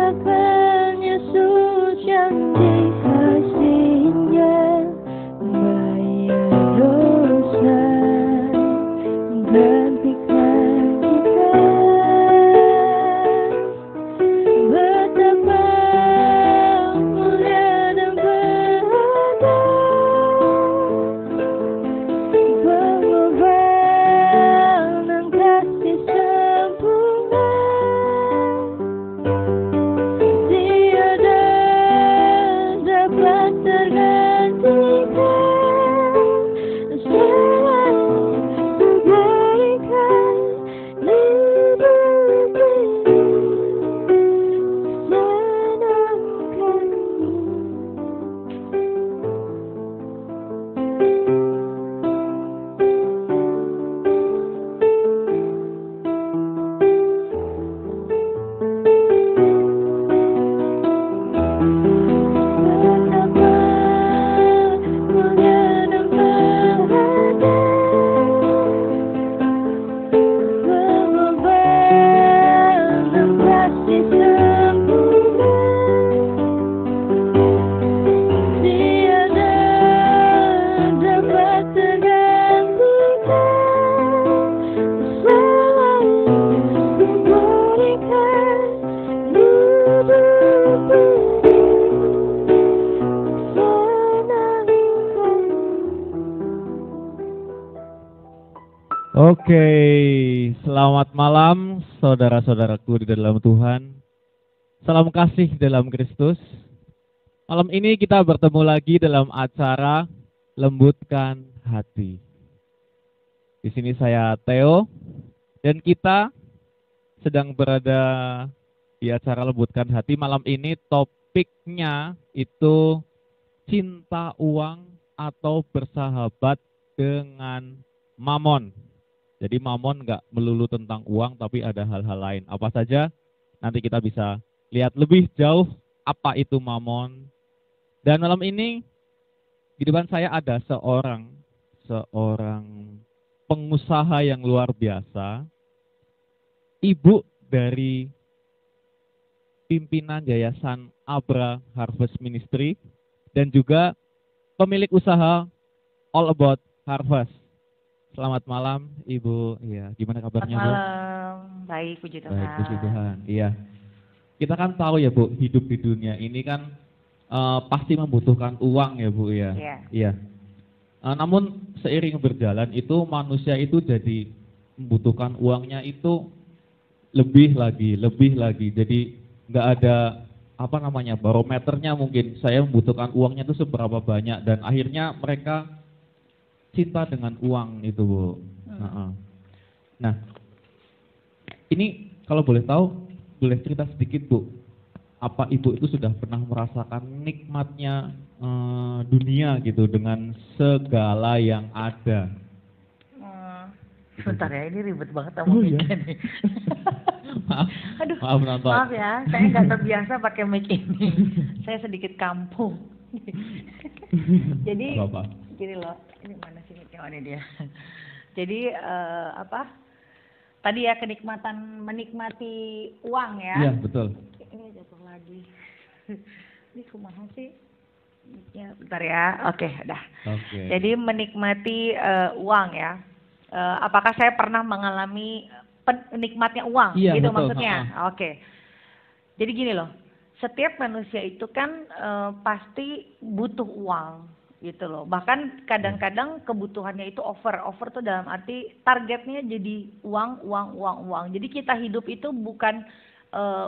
Betapa Yesus yang dikasihinya bayar dosa gantikan kita. Betapa mulia dan berharga pengorbanan kasih sempurna. Tiada dapat tergantikan selain kuberikan hidup ini senangkanmu. Betapa mulia dan berharga pengorbanan kasih sempurna. Tiada dapat tergantikan selain kuberikan hidup ini senangkanmu. Oke, selamat malam saudara-saudaraku di dalam Tuhan. Salam kasih dalam Kristus. Malam ini kita bertemu lagi dalam acara Lembutkan Hati. Di sini saya Theo dan kita sedang berada di acara Lembutkan Hati. Malam ini topiknya itu cinta uang atau bersahabat dengan mamon. Jadi mamon nggak melulu tentang uang, tapi ada hal-hal lain. Apa saja? Nanti kita bisa lihat lebih jauh apa itu mamon. Dan malam ini di depan saya ada seorang pengusaha yang luar biasa, ibu dari pimpinan Yayasan Abra Harvest Ministry dan juga pemilik usaha All About Harvest. Selamat malam, Ibu. Iya, gimana kabarnya, Bu? Malam, baik puji Tuhan. Baik, puji Tuhan. Iya. Kita kan tahu ya, Bu, hidup di dunia ini kan pasti membutuhkan uang ya, Bu ya. Iya. Iya. Namun seiring berjalan itu manusia itu jadi membutuhkan uangnya itu lebih lagi. Jadi nggak ada barometernya mungkin. Saya membutuhkan uangnya itu seberapa banyak dan akhirnya mereka cinta dengan uang itu, Bu. Nah, ini kalau boleh tahu, boleh cerita sedikit, Bu. Apa Ibu itu sudah pernah merasakan nikmatnya dunia gitu dengan segala yang ada? Sebentar ya, ini ribet banget sama mic-nya nih. Maaf, Aduh, maaf penonton. maaf ya, saya nggak terbiasa pakai mic ini. Saya sedikit kampung. Jadi, Apa-apa. gini loh, ini mana sih mic-nya? Oh, ini dia. Jadi tadi ya menikmati uang ya. Iya, betul. Ini jatuh lagi. Ini kumaha sih? Ya, bentar ya. Oke, dah. Oke. Jadi menikmati uang ya. Apakah saya pernah mengalami nikmatnya uang? Iya, gitu betul. maksudnya. Oke. Jadi gini loh. Setiap manusia itu kan pasti butuh uang gitu loh. Bahkan kadang-kadang kebutuhannya itu over tuh dalam arti targetnya jadi uang. Jadi kita hidup itu bukan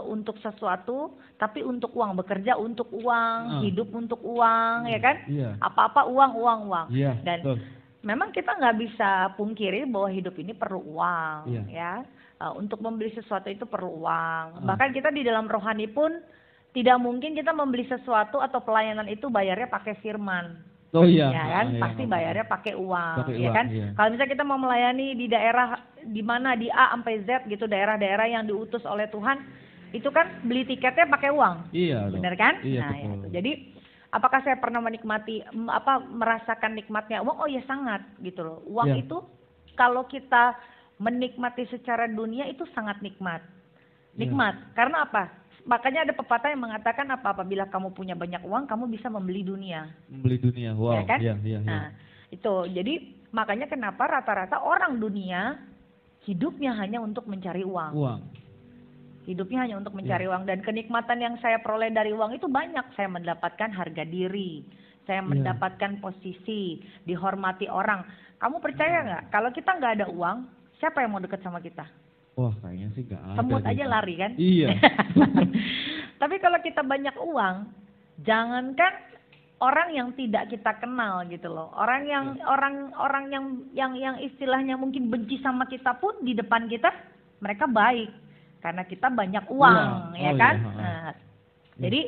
untuk sesuatu, tapi untuk uang, bekerja untuk uang, hidup untuk uang, ya kan? Iya. Apa-apa uang. Iya, Dan betul. memang kita nggak bisa pungkiri bahwa hidup ini perlu uang, Iya. ya. Untuk membeli sesuatu itu perlu uang. Bahkan kita di dalam rohani pun tidak mungkin kita membeli sesuatu atau pelayanan itu bayarnya pakai firman. Oh iya. Ya kan, Iya, pasti iya. bayarnya pakai uang, Pakai ya uang, kan. iya. Kalau misalnya kita mau melayani di daerah di mana di A sampai Z gitu, daerah-daerah yang diutus oleh Tuhan, itu kan beli tiketnya pakai uang. Iya, Benar kan? Iya, Nah, ya, betul. itu. Jadi apakah saya pernah menikmati merasakan nikmatnya uang? Oh ya sangat gitu loh. Uang Iya. itu kalau kita menikmati secara dunia itu sangat nikmat. Iya. Nikmat. Karena apa? Makanya ada pepatah yang mengatakan apabila kamu punya banyak uang, kamu bisa membeli dunia. Membeli dunia, wow. Ya kan? Iya, iya, iya. Nah, itu. Jadi makanya kenapa rata-rata orang dunia hidupnya hanya untuk mencari uang. Uang. Hidupnya hanya untuk mencari uang. Dan kenikmatan yang saya peroleh dari uang itu banyak. Saya mendapatkan harga diri. Saya mendapatkan posisi, dihormati orang. Kamu percaya nggak? Kalau kita nggak ada uang, siapa yang mau deket sama kita? Wah, kayaknya sih nggak ada. Semut aja deh. lari kan? Iya. Tapi kalau kita banyak uang, jangankan orang yang tidak kita kenal gitu loh. Orang yang istilahnya mungkin benci sama kita pun di depan kita mereka baik karena kita banyak uang, ya kan? Iya. Nah, jadi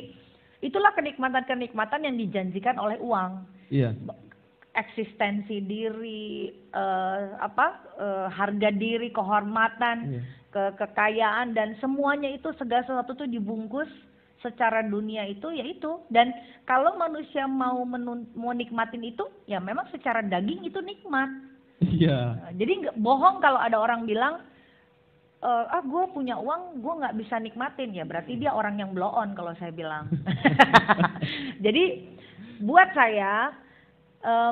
itulah kenikmatan-kenikmatan yang dijanjikan oleh uang. Iya. Eksistensi diri, harga diri, kehormatan, kekayaan dan semuanya itu segala sesuatu itu dibungkus secara dunia itu yaitu. Dan kalau manusia mau nikmatin itu, ya memang secara daging itu nikmat. Iya. Jadi nggak bohong kalau ada orang bilang, gue punya uang, gue nggak bisa nikmatin, ya berarti dia orang yang blow on kalau saya bilang. Jadi buat saya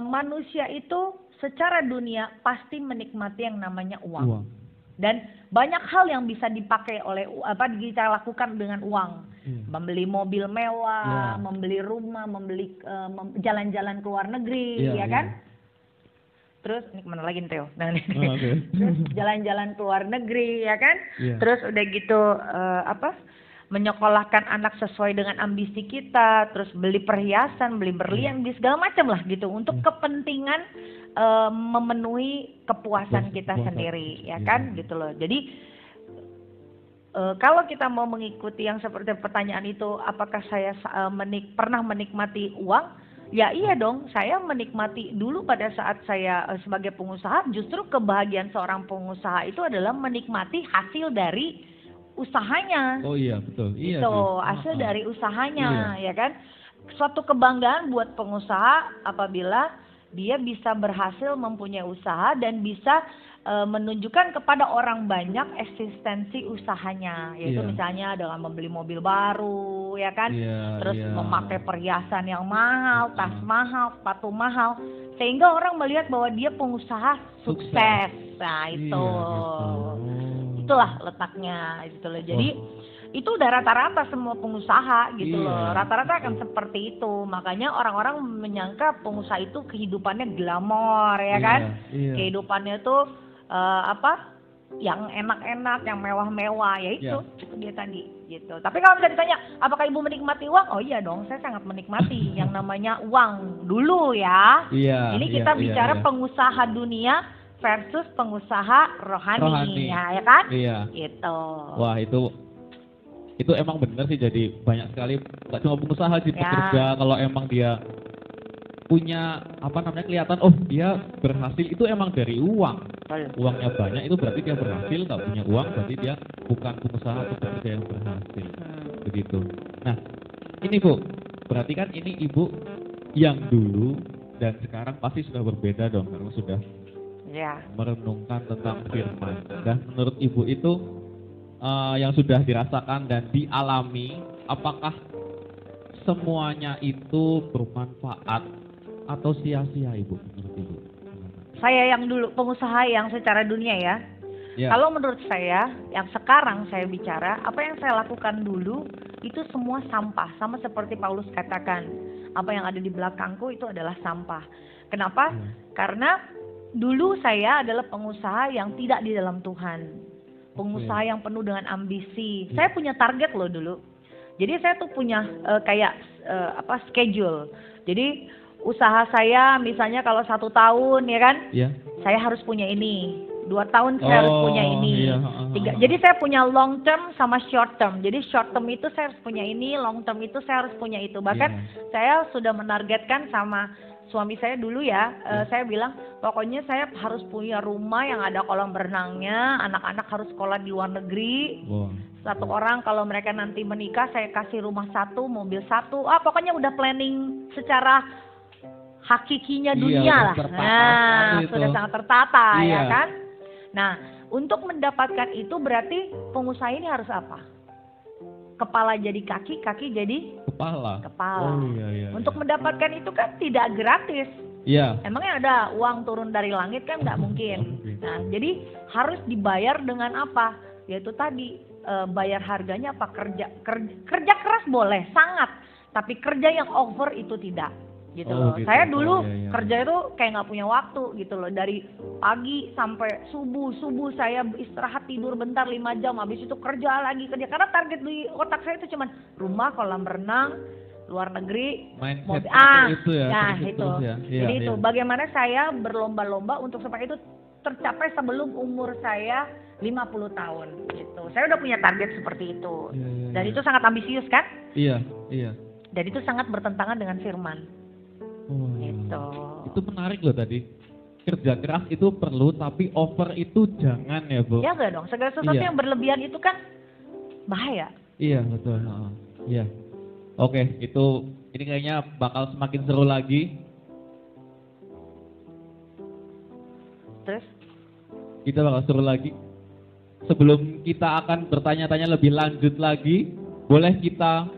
manusia itu secara dunia pasti menikmati yang namanya uang. Dan banyak hal yang bisa dipakai oleh kita lakukan dengan uang. Membeli mobil mewah, membeli rumah, membeli jalan-jalan ke luar negeri, ya kan? Terus ini kemana lagi nih Theo? Nah, terus jalan-jalan ke luar negeri, ya kan? Terus udah gitu menyekolahkan anak sesuai dengan ambisi kita, terus beli perhiasan, beli berlian, beli segala macam lah gitu untuk kepentingan memenuhi kepuasan kita sendiri, ya kan? Gitu loh. Jadi kalau kita mau mengikuti yang seperti pertanyaan itu, apakah saya pernah menikmati uang? Ya iya dong, saya menikmati dulu pada saat saya sebagai pengusaha, justru kebahagiaan seorang pengusaha itu adalah menikmati hasil dari usahanya. Oh iya, betul. Iya. Itu hasil dari usahanya, ya kan? Suatu kebanggaan buat pengusaha apabila dia bisa berhasil mempunyai usaha dan bisa menunjukkan kepada orang banyak eksistensi usahanya, yaitu misalnya dengan membeli mobil baru, ya kan? Terus memakai perhiasan yang mahal, tas mahal, sepatu mahal, sehingga orang melihat bahwa dia pengusaha sukses. Nah itu. Itulah letaknya gitu loh. Jadi itu udah rata-rata semua pengusaha gitu loh. Rata-rata akan seperti itu. Makanya orang-orang menyangka pengusaha itu kehidupannya glamor, ya kan? Kehidupannya tuh yang enak-enak, yang mewah-mewah, ya itu dia tadi gitu. Tapi kalau misalnya ditanya, apakah ibu menikmati uang? Oh iya dong, saya sangat menikmati yang namanya uang dulu ya. Ini kita bicara pengusaha dunia versus pengusaha rohani. Ya kan? Gitu. Wah, itu emang benar sih, jadi banyak sekali gak cuma pengusaha sih, pekerja kalau emang dia punya kelihatan dia berhasil itu emang dari uang. Uangnya banyak itu berarti dia berhasil, nggak punya uang berarti dia bukan pengusaha atau pekerja yang berhasil. Begitu. Nah, ini Bu, berarti kan ini Ibu yang dulu dan sekarang pasti sudah berbeda dong, karena sudah merenungkan tentang firman. Dan menurut Ibu itu yang sudah dirasakan dan dialami, apakah semuanya itu bermanfaat atau sia-sia Ibu menurut Ibu? Saya yang dulu pengusaha yang secara dunia ya. Kalau menurut saya, yang sekarang saya bicara, apa yang saya lakukan dulu itu semua sampah. Sama seperti Paulus katakan, apa yang ada di belakangku itu adalah sampah. Kenapa? Karena dulu saya adalah pengusaha yang tidak di dalam Tuhan. Pengusaha yang penuh dengan ambisi. Saya punya target loh dulu. Jadi saya tuh punya schedule. Jadi usaha saya misalnya kalau 1 tahun ya kan, saya harus punya ini. 2 tahun saya harus punya ini. Jadi saya punya long term sama short term. Jadi short term itu saya harus punya ini, long term itu saya harus punya itu. Bahkan saya sudah menargetkan sama suami saya dulu ya, saya bilang pokoknya saya harus punya rumah yang ada kolam berenangnya, anak-anak harus sekolah di luar negeri. Satu orang kalau mereka nanti menikah saya kasih rumah 1, mobil 1. Pokoknya udah planning secara hakikinya dunia lah. Nah, sudah sangat tertata ya kan. Nah, untuk mendapatkan itu berarti pengusaha ini harus apa? kepala jadi kaki, kaki jadi Kepala. kepala. Oh iya. Untuk mendapatkan itu kan tidak gratis. Iya. Emangnya ada uang turun dari langit kan nggak mungkin. Nah, jadi harus dibayar dengan apa? Yaitu tadi bayar harganya apa? Kerja keras boleh, sangat. Tapi kerja yang over itu tidak. Gitu Oh, loh. gitu. Saya dulu Iya. kerja itu kayak nggak punya waktu gitu loh. Dari pagi sampai subuh saya istirahat tidur bentar 5 jam, habis itu kerja lagi kerja. Karena target di otak saya itu cuman rumah, kolam renang, luar negeri, Mindset mobil. itu ya. Nah terus itu. ya. Iya, Jadi itu iya. bagaimana saya berlomba-lomba untuk supaya itu tercapai sebelum umur saya 50 tahun gitu. Saya udah punya target seperti itu. Iya. Dan itu sangat ambisius kan? Iya. Dan itu sangat bertentangan dengan firman. Oh, Gitu. Itu menarik loh tadi. Kerja keras itu perlu, tapi over itu jangan ya, Bu. Ya enggak dong, segala sesuatu Iya. yang berlebihan itu kan bahaya. Iya, betul. Iya. Oke, itu ini kayaknya bakal semakin seru lagi. Terus? Kita bakal seru lagi. Sebelum kita akan bertanya-tanya lebih lanjut lagi, boleh kita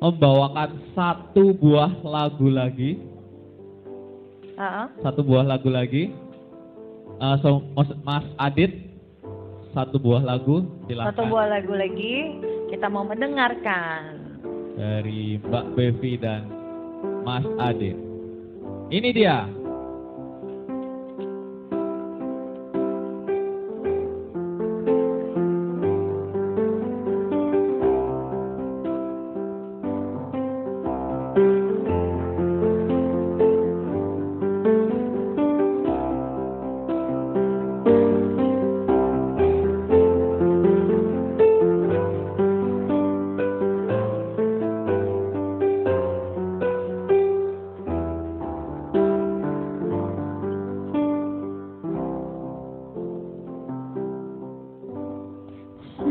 membawakan satu buah lagu lagi. Satu buah lagu lagi. Mas Adit, satu buah lagu, silakan. Satu buah lagu lagi, kita mau mendengarkan. Dari Mbak Bevi dan Mas Adit. Ini dia.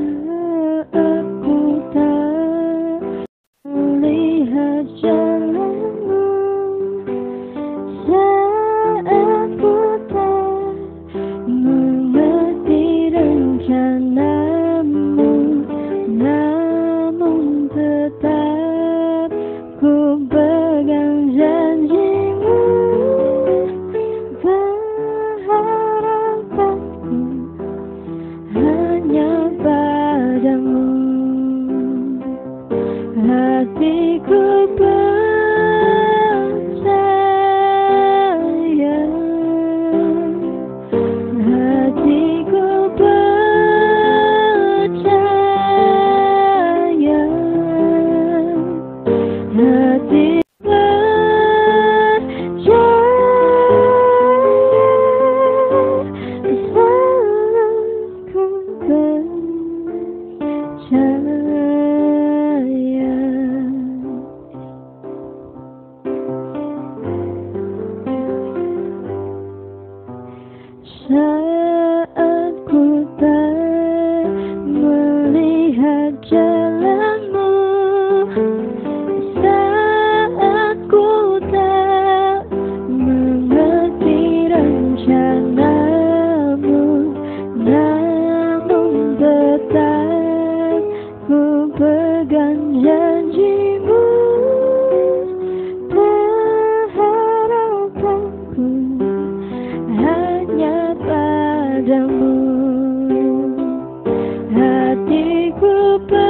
Saat ku tak melihat jalanmu, saat ku tak mengerti rencanamu, namun tetap ku pegang janjimu, berharapanku hanya padamu. Hatiku percaya, hatiku percaya, hati saat ku tak melihat jalanmu, saat ku tak mengerti rencanamu, namun tetap ku pegang janjimu, berharapanku hanya padamu. Hatiku percaya,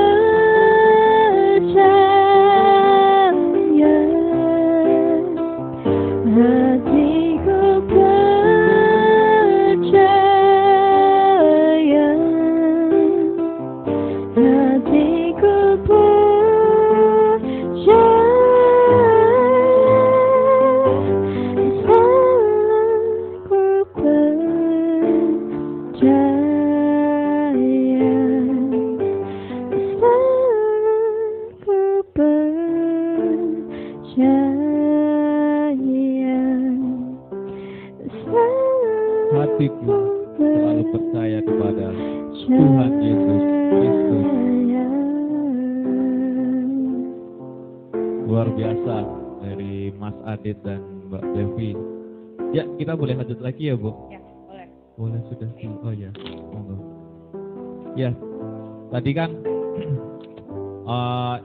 hatiku percaya, hatiku Hatiku selalu percaya kepada Tuhan Yesus Kristus. Luar biasa dari Mas Adit dan Mbak Devi. Ya, kita boleh lanjut lagi ya, Bu? Ya, boleh. Boleh sudah. Oh ya, monggo. Ya, tadi kan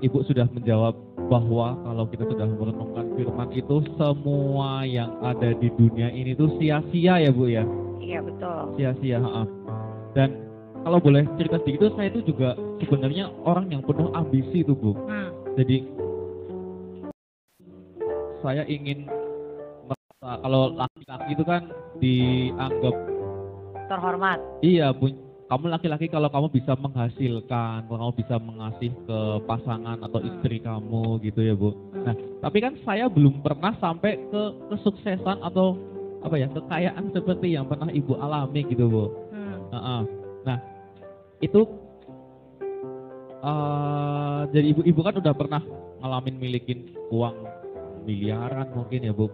Ibu sudah menjawab bahwa kalau kita sudah merenungkan firman itu, semua yang ada di dunia ini tuh sia-sia ya Bu ya. Iya betul. Sia-sia. Dan kalau boleh cerita sedikit, saya itu juga sebenarnya orang yang penuh ambisi itu Bu. Jadi saya ingin merasa, kalau laki-laki itu kan dianggap Terhormat. iya Bu, kamu laki-laki kalau kamu bisa menghasilkan, kalau kamu bisa mengasih ke pasangan atau istri kamu gitu ya Bu. Nah, tapi kan saya belum pernah sampai ke kesuksesan atau apa ya, kekayaan seperti yang pernah Ibu alami gitu Bu. Nah, itu jadi ibu kan udah pernah ngalamin milikin uang miliaran mungkin ya Bu,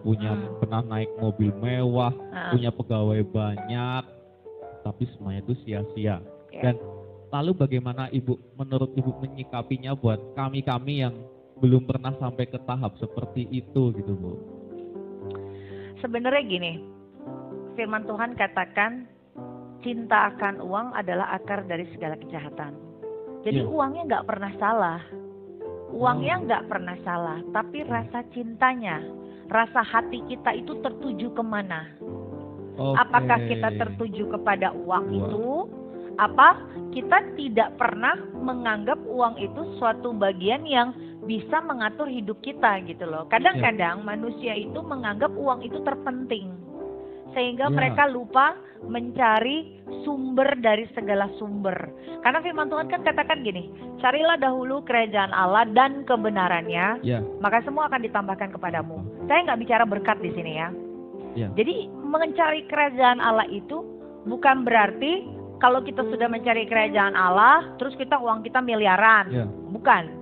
pernah naik mobil mewah, punya pegawai banyak, tapi semuanya itu sia-sia. Dan lalu bagaimana menurut Ibu menyikapinya buat kami yang belum pernah sampai ke tahap seperti itu gitu Bu? Sebenarnya gini, firman Tuhan katakan cinta akan uang adalah akar dari segala kejahatan. Jadi uangnya nggak pernah salah, nggak pernah salah, tapi rasa cintanya, rasa hati kita itu tertuju kemana? Apakah kita tertuju kepada uang itu? Apa kita tidak pernah menganggap uang itu suatu bagian yang bisa mengatur hidup kita gitu loh. Kadang-kadang manusia itu menganggap uang itu terpenting, sehingga mereka lupa mencari sumber dari segala sumber. Karena firman Tuhan kan katakan gini, carilah dahulu kerajaan Allah dan kebenarannya, maka semua akan ditambahkan kepadamu. Saya nggak bicara berkat di sini ya. Jadi mencari kerajaan Allah itu bukan berarti kalau kita sudah mencari kerajaan Allah, terus uang kita miliaran. Bukan.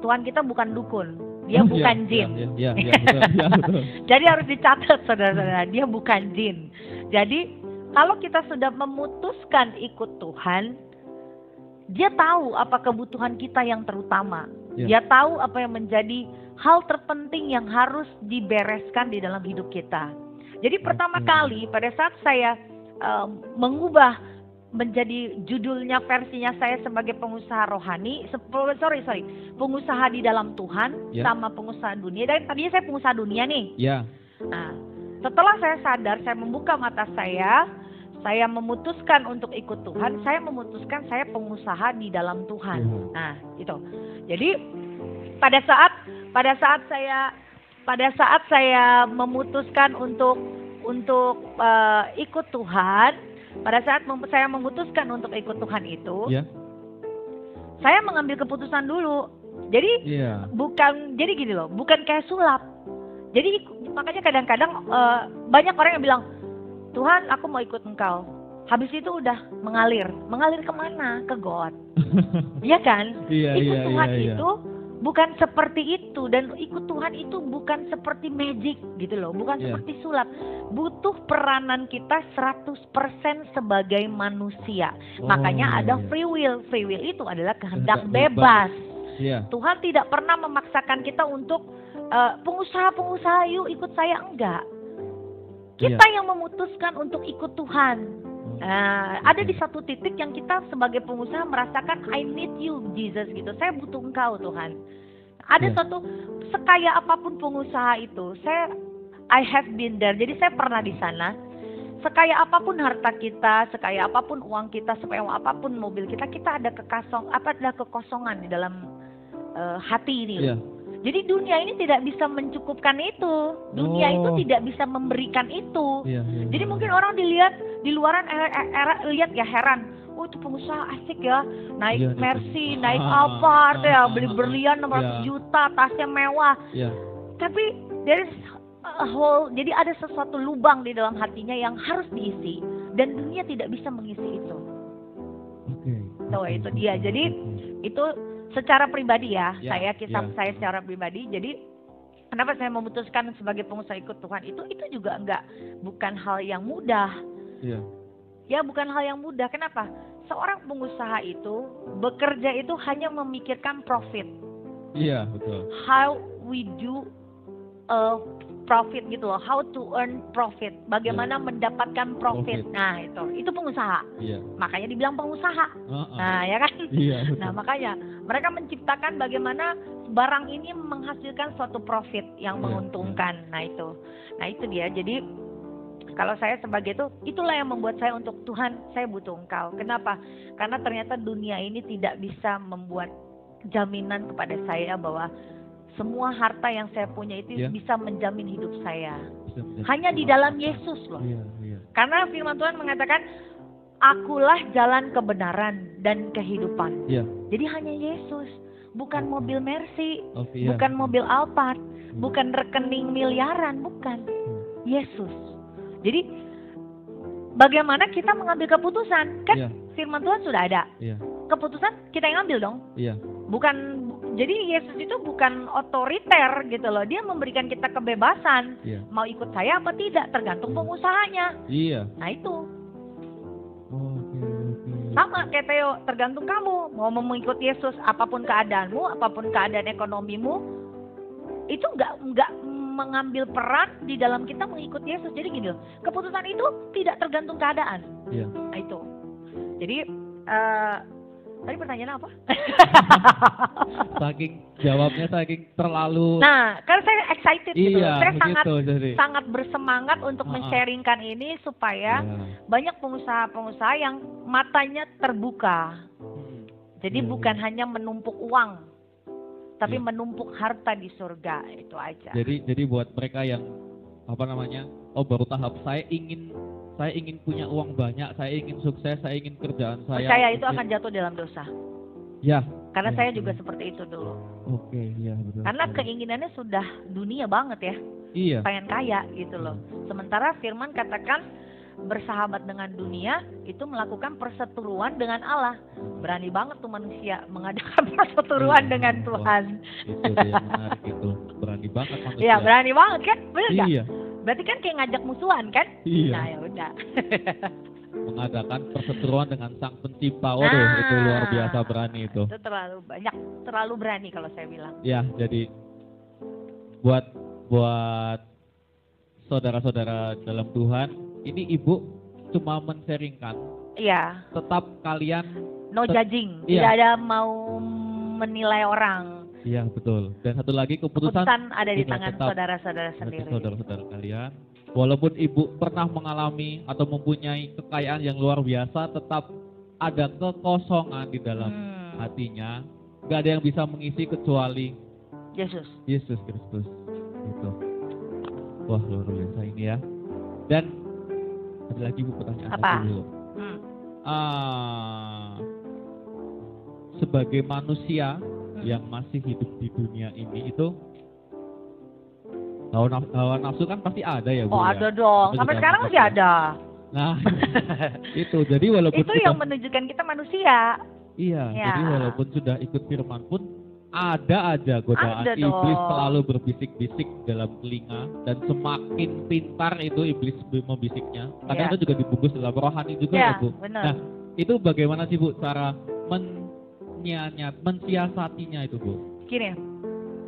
Tuhan kita bukan dukun. Dia bukan jin. Betul. Jadi harus dicatat saudara-saudara, dia bukan jin. Jadi kalau kita sudah memutuskan ikut Tuhan, dia tahu apa kebutuhan kita yang terutama. Dia tahu apa yang menjadi hal terpenting yang harus dibereskan di dalam hidup kita. Jadi pertama kali pada saat saya mengubah menjadi judulnya versinya saya sebagai pengusaha rohani, pengusaha di dalam Tuhan sama pengusaha dunia. Dan tadinya saya pengusaha dunia nih. Nah, setelah saya sadar, saya membuka mata saya memutuskan untuk ikut Tuhan, saya memutuskan saya pengusaha di dalam Tuhan. Nah, itu. Jadi pada saat saya memutuskan untuk ikut Tuhan, pada saat saya memutuskan untuk ikut Tuhan itu, saya mengambil keputusan dulu. Jadi jadi gini loh, bukan kayak sulap. Jadi makanya kadang-kadang banyak orang yang bilang, Tuhan aku mau ikut Engkau. Habis itu udah mengalir kemana? Ke God. Iya kan? Ikut Tuhan itu bukan seperti itu, dan ikut Tuhan itu bukan seperti magic gitu loh, bukan seperti sulap. Butuh peranan kita 100% sebagai manusia. Makanya ada free will. Free will itu adalah kehendak bebas. Tuhan tidak pernah memaksakan kita untuk pengusaha yuk ikut saya, enggak. Kita yang memutuskan untuk ikut Tuhan. Ada di satu titik yang kita sebagai pengusaha merasakan I need you Jesus gitu. Saya butuh Engkau Tuhan. Ada suatu, sekaya apapun pengusaha itu, I have been there. Jadi saya pernah di sana. Sekaya apapun harta kita, sekaya apapun uang kita, sekaya apapun mobil kita, ada kekosongan di dalam hati ini. Jadi dunia ini tidak bisa mencukupkan itu. Dunia itu tidak bisa memberikan itu. Jadi mungkin orang di luaran lihat ya heran. Oh itu pengusaha asik ya. Naik Mercy, naik Alphard ya, beli berlian 600 juta, tasnya mewah. Tapi there is a hole, jadi ada sesuatu lubang di dalam hatinya yang harus diisi. Dan dunia tidak bisa mengisi itu. Itu dia. Jadi itu secara pribadi saya secara pribadi. Jadi kenapa saya memutuskan sebagai pengusaha ikut Tuhan itu juga bukan hal yang mudah. Bukan hal yang mudah. Kenapa? Seorang pengusaha itu bekerja itu hanya memikirkan profit. Betul. How we do profit gitu loh, how to earn profit, bagaimana mendapatkan profit. Profit. Nah itu pengusaha, Iya. makanya dibilang pengusaha. Heeh. Nah ya kan. Iya. Nah makanya mereka menciptakan bagaimana barang ini menghasilkan suatu profit yang Iya, menguntungkan. Nah itu dia. Jadi kalau saya sebagai itulah yang membuat saya untuk Tuhan, saya butuh Engkau. Kenapa? Karena ternyata dunia ini tidak bisa membuat jaminan kepada saya bahwa semua harta yang saya punya itu Iya. bisa menjamin hidup saya. Bisa menjadi Hanya di dalam Yesus loh. Iya, iya. Karena firman Tuhan mengatakan, akulah jalan kebenaran dan kehidupan. Iya. Jadi hanya Yesus. Bukan mobil Mercy, Oh, iya. bukan mobil Alphard, bukan rekening miliaran, bukan. Yesus. Jadi bagaimana kita mengambil keputusan? Kan Iya. firman Tuhan sudah ada. Iya. Keputusan kita yang ambil dong. Iya. Jadi Yesus itu bukan otoriter gitu loh. Dia memberikan kita kebebasan. Iya. Mau ikut saya apa tidak tergantung pengusahanya. Iya. Nah itu Oke, oke. sama kayak Theo, tergantung kamu mau mengikut Yesus apapun keadaanmu, apapun keadaan ekonomimu, itu nggak mengambil peran di dalam kita mengikut Yesus. Jadi gini loh, keputusan itu tidak tergantung keadaan. Iya. Nah itu. Jadi tadi pertanyaan apa? Saking jawabnya saking terlalu. Nah, karena saya excited gitu loh. Iya, Saya begitu, jadi. sangat bersemangat untuk men-sharingkan ini supaya Iya. banyak pengusaha-pengusaha yang matanya terbuka. Jadi Iya, bukan iya. hanya menumpuk uang, tapi Iya. menumpuk harta di surga, itu aja. Jadi buat mereka yang apa namanya? Oh, baru tahap saya ingin punya uang banyak, saya ingin sukses, saya ingin kerjaan saya. Percaya itu akan jatuh dalam dosa. Ya. Karena Ya, saya ya. juga seperti itu dulu. Oke, iya betul. Karena betul. keinginannya sudah dunia banget ya, Iya. pengen kaya gitu loh. Sementara firman katakan bersahabat dengan dunia itu melakukan perseteruan dengan Allah. Berani banget tuh manusia mengadakan perseteruan Iya. dengan Wah, Tuhan. Itu dia yang menarik itu. Berani banget manusia. Iya, berani banget kan? Bener nggak? Iya. Berarti kan kayak ngajak musuhan kan? Iya. Nah ya udah. Mengadakan perseteruan dengan sang pencipta. Waduh, itu luar biasa berani itu. Itu terlalu berani kalau saya bilang. Ya, jadi buat saudara-saudara dalam Tuhan, ini Ibu cuma men-sharingkan, Iya, tetap kalian, no judging. Iya. Tidak ada mau menilai orang. iya betul. Dan satu lagi keputusan Keputusan ada di iya, tangan tetap saudara-saudara bagi sendiri. saudara-saudara kalian. Walaupun Ibu pernah mengalami atau mempunyai kekayaan yang luar biasa, tetap ada kekosongan di dalam hatinya. Gak ada yang bisa mengisi kecuali Yesus. Yesus Kristus. Gitu. Wah, luar biasa ini ya. Dan ada lagi Bu pertanyaan Apa? satu dulu. Hmm. Sebagai manusia yang masih hidup di dunia ini itu hawa nafsu kan pasti ada ya Bu. Oh ya? ada dong. Aku Sampai juga sekarang nangkep masih ya. ada. Nah, itu jadi walaupun Itu yang menunjukkan kita manusia. iya, Ya. jadi walaupun sudah ikut firman pun ada aja godaan Ada iblis dong. selalu berbisik-bisik dalam telinga, dan semakin pintar itu iblis membisiknya. Kadang Ya. itu juga dibungkus dalam rohani juga Ya, ya Bu. benar. Nah, itu bagaimana sih Bu cara mensiasatinya itu Bu? Gini,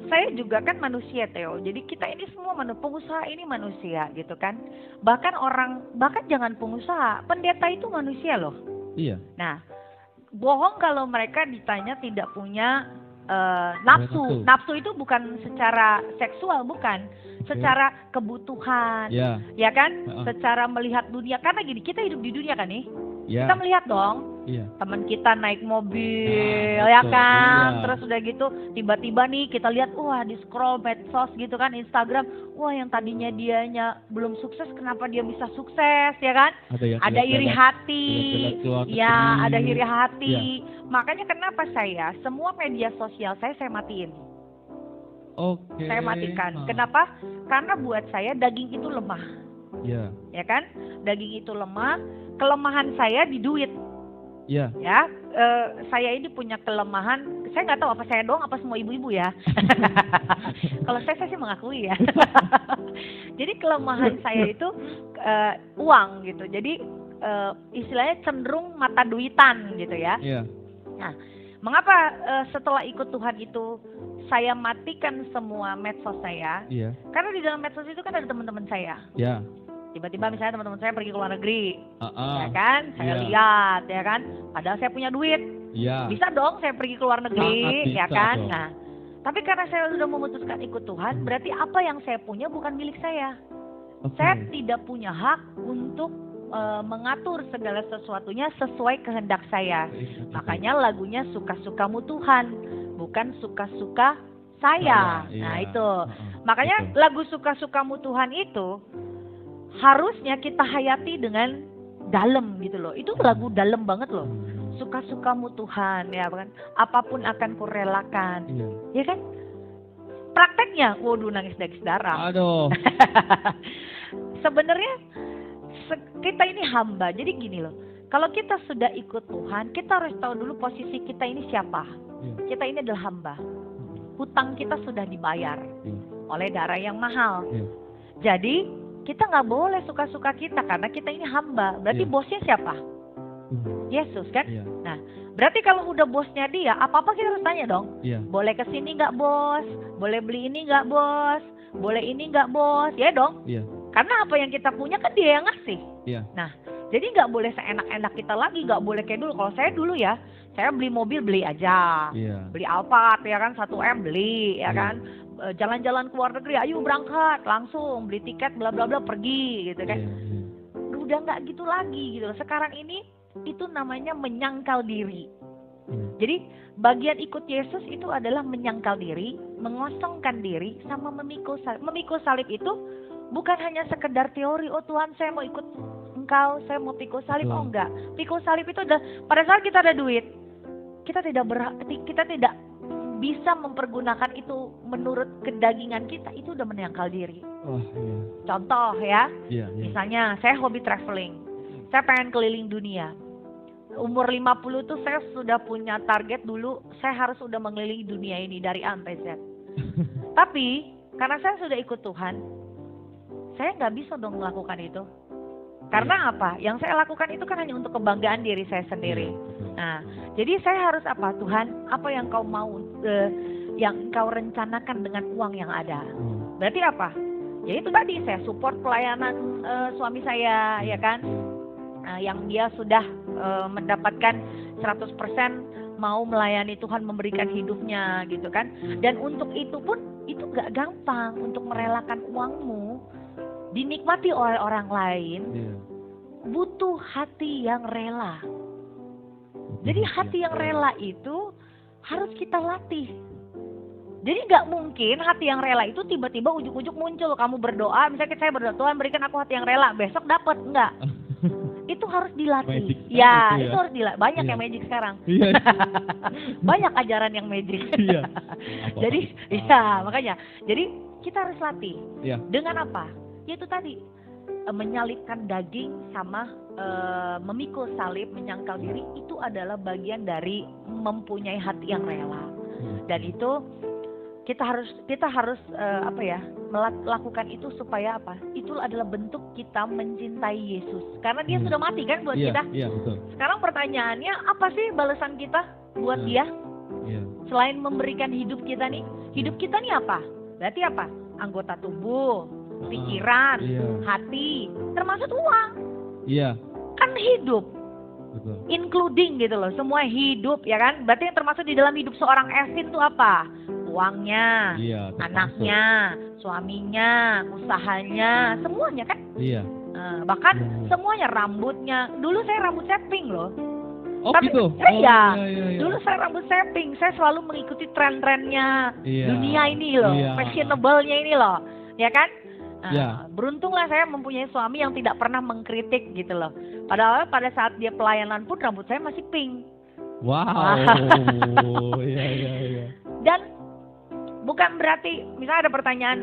saya juga kan manusia Theo. Jadi kita ini semua pengusaha ini manusia gitu kan. Bahkan jangan pengusaha, pendeta itu manusia loh. Iya. Nah, bohong kalau mereka ditanya tidak punya nafsu. Nafsu. Nafsu itu bukan secara seksual, bukan. Secara kebutuhan, Ya. ya kan? Heeh. Secara melihat dunia. Karena gini, kita hidup di dunia kan nih. Ya. Kita melihat dong, Iya. teman kita naik mobil, Nah, ya betul, kan? iya. Terus udah gitu, tiba-tiba nih kita lihat, wah di scroll medsos gitu kan, Instagram, wah yang tadinya dianya belum sukses, kenapa dia bisa sukses, ya kan? Ada yang Ada iri hati, jalan-jalan ke luar ya negeri. ada iri hati. Iya. Makanya kenapa semua media sosial saya matiin, Oke. saya matikan. Ah. Kenapa? Karena buat saya daging itu lemah, Iya. ya kan? Daging itu lemah, kelemahan saya di duit. Iya. Ya, saya ini punya kelemahan. Saya nggak tahu apa saya doang, apa semua ibu-ibu ya. Kalau saya sih mengakui ya. Jadi kelemahan saya itu uang gitu. Jadi istilahnya cenderung mata duitan gitu ya. Iya. Nah, mengapa setelah ikut Tuhan itu saya matikan semua medsos saya, Iya. karena di dalam medsos itu kan ada teman-teman saya. Ya. Tiba-tiba misalnya teman-teman saya pergi ke luar negeri, ya Ah. kan? Saya Iya. lihat, ya kan? Padahal saya punya duit, Iya. bisa dong saya pergi ke luar negeri, Sangat ya bisa kan? dong. Nah, tapi karena saya sudah memutuskan ikut Tuhan, berarti apa yang saya punya bukan milik saya. Oke. Saya tidak punya hak untuk mengatur segala sesuatunya sesuai kehendak saya. Makanya lagunya suka-sukamu Tuhan, bukan suka-suka saya. Iya. Nah itu. Heeh. Makanya Betul. lagu suka-sukamu Tuhan itu harusnya kita hayati dengan dalam gitu loh. Itu lagu dalam banget loh. Suka-sukamu Tuhan, ya kan? Apapun akan kurelakan. Iya. Ya kan? Prakteknya, waduh nangis-nangis darah. Aduh. Sebenarnya kita ini hamba. Jadi gini loh. Kalau kita sudah ikut Tuhan, kita harus tahu dulu posisi kita ini siapa. Iya. Kita ini adalah hamba. Hutang kita sudah dibayar Iya. oleh darah yang mahal. Iya. Jadi kita nggak boleh suka-suka kita karena kita ini hamba. Berarti Iya. bosnya siapa? Yesus kan? Iya. Nah, berarti kalau udah bosnya dia, apa-apa kita harus tanya dong. Iya. Boleh kesini nggak bos? Boleh beli ini nggak bos? Boleh ini nggak bos? Ya dong. Iya. Karena apa yang kita punya kan dia yang ngasih. Iya. Nah, jadi nggak boleh seenak-enak kita lagi, nggak boleh kayak dulu. Kalau saya dulu ya, saya beli mobil beli aja, Iya. beli Alphard ya kan, 1M beli ya Iya. kan, jalan-jalan ke luar negeri, ayo berangkat langsung beli tiket bla bla bla pergi gitu kan. Iya. Iya. Udah nggak gitu lagi gitu loh. Sekarang ini itu namanya menyangkal diri. Iya. Jadi bagian ikut Yesus itu adalah menyangkal diri, mengosongkan diri, sama memikul salib. Memikul salib itu bukan hanya sekedar teori, oh Tuhan saya mau ikut Engkau, saya mau pikul salib. Betul. Oh enggak, pikul salib itu adalah pada saat kita ada duit, kita tidak bisa mempergunakan itu menurut kedagingan kita, itu udah menyangkal diri. Wah, iya. Contoh ya, Iya, iya. misalnya saya hobi traveling, saya pengen keliling dunia. Umur 50 tuh saya sudah punya target dulu, saya harus sudah mengelilingi dunia ini dari A sampai Z. Tapi karena saya sudah ikut Tuhan, saya nggak bisa dong melakukan itu. Karena apa? Yang saya lakukan itu kan hanya untuk kebanggaan diri saya sendiri. Iya, betul. Nah, jadi saya harus apa? Tuhan, apa yang kau mau, yang kau rencanakan dengan uang yang ada. Berarti apa? Ya itu tadi, saya support pelayanan suami saya, ya kan? Yang dia sudah mendapatkan 100% mau melayani Tuhan, memberikan hidupnya gitu kan. Dan untuk itu pun, itu gak gampang untuk merelakan uangmu dinikmati oleh orang lain. Iya. Butuh hati yang rela. Jadi hati yang rela itu harus kita latih. Jadi nggak mungkin hati yang rela itu tiba-tiba ujuk-ujuk muncul. Kamu berdoa, misalnya saya berdoa, Tuhan berikan aku hati yang rela, besok dapat. Enggak. Itu harus dilatih. Magic Ya, itu ya. itu harus dilatih. Banyak Iya. yang magic sekarang. Iya. Banyak ajaran yang magic. Iya. Jadi, iya makanya. Jadi kita harus latih. Iya. Dengan apa? Yaitu tadi, menyalipkan daging sama memikul salib, menyangkal diri, itu adalah bagian dari mempunyai hati yang rela. Dan itu kita harus melakukan itu supaya apa? Itu adalah bentuk kita mencintai Yesus. Karena dia sudah mati kan buat Iya, kita. iya, betul. Sekarang pertanyaannya, apa sih balasan kita buat dia? Iya. Selain memberikan hidup kita nih, hidup kita nih apa? Berarti apa? Anggota tubuh, pikiran, Iya. hati, termasuk uang. Iya, Kan hidup, betul. including gitu loh, semua hidup ya kan? Berarti yang termasuk di dalam hidup seorang Evin tuh apa? Uangnya, Iya, termasuk. anaknya, suaminya, usahanya, semuanya kan? Iya. Bahkan Iya. semuanya, rambutnya. Dulu saya rambut saya pink loh. Oh, Tapi, gitu. iya. Iya. Dulu saya rambut saya pink, saya selalu mengikuti tren-trennya Iya. dunia ini loh, Iya. fashionable-nya ini loh, ya kan? Iya. Beruntunglah saya mempunyai suami yang tidak pernah mengkritik gitu loh. Padahal pada saat dia pelayanan pun rambut saya masih pink. Wow. Iya. Dan bukan berarti, misalnya ada pertanyaan,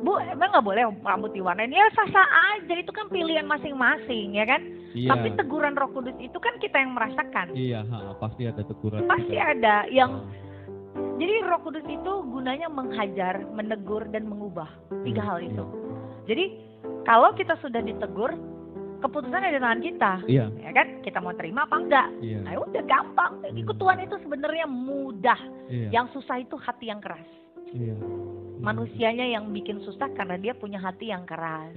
Bu, emang nggak boleh rambut diwarnain? Ya sah-sah aja, itu kan pilihan masing-masing, ya kan? Iya. Tapi teguran Roh Kudus itu kan kita yang merasakan. Iya, pasti ada teguran. Pasti juga. ada yang, jadi Roh Kudus itu gunanya menghajar, menegur, dan mengubah. 3 hal itu. Jadi kalau kita sudah ditegur, keputusan ada di tangan kita. Iya. Ya kan? Kita mau terima apa enggak? Iya. Nah, udah gampang. Ikut Tuhan itu sebenarnya mudah. Iya. Yang susah itu hati yang keras. Iya. Manusianya yang bikin susah karena dia punya hati yang keras.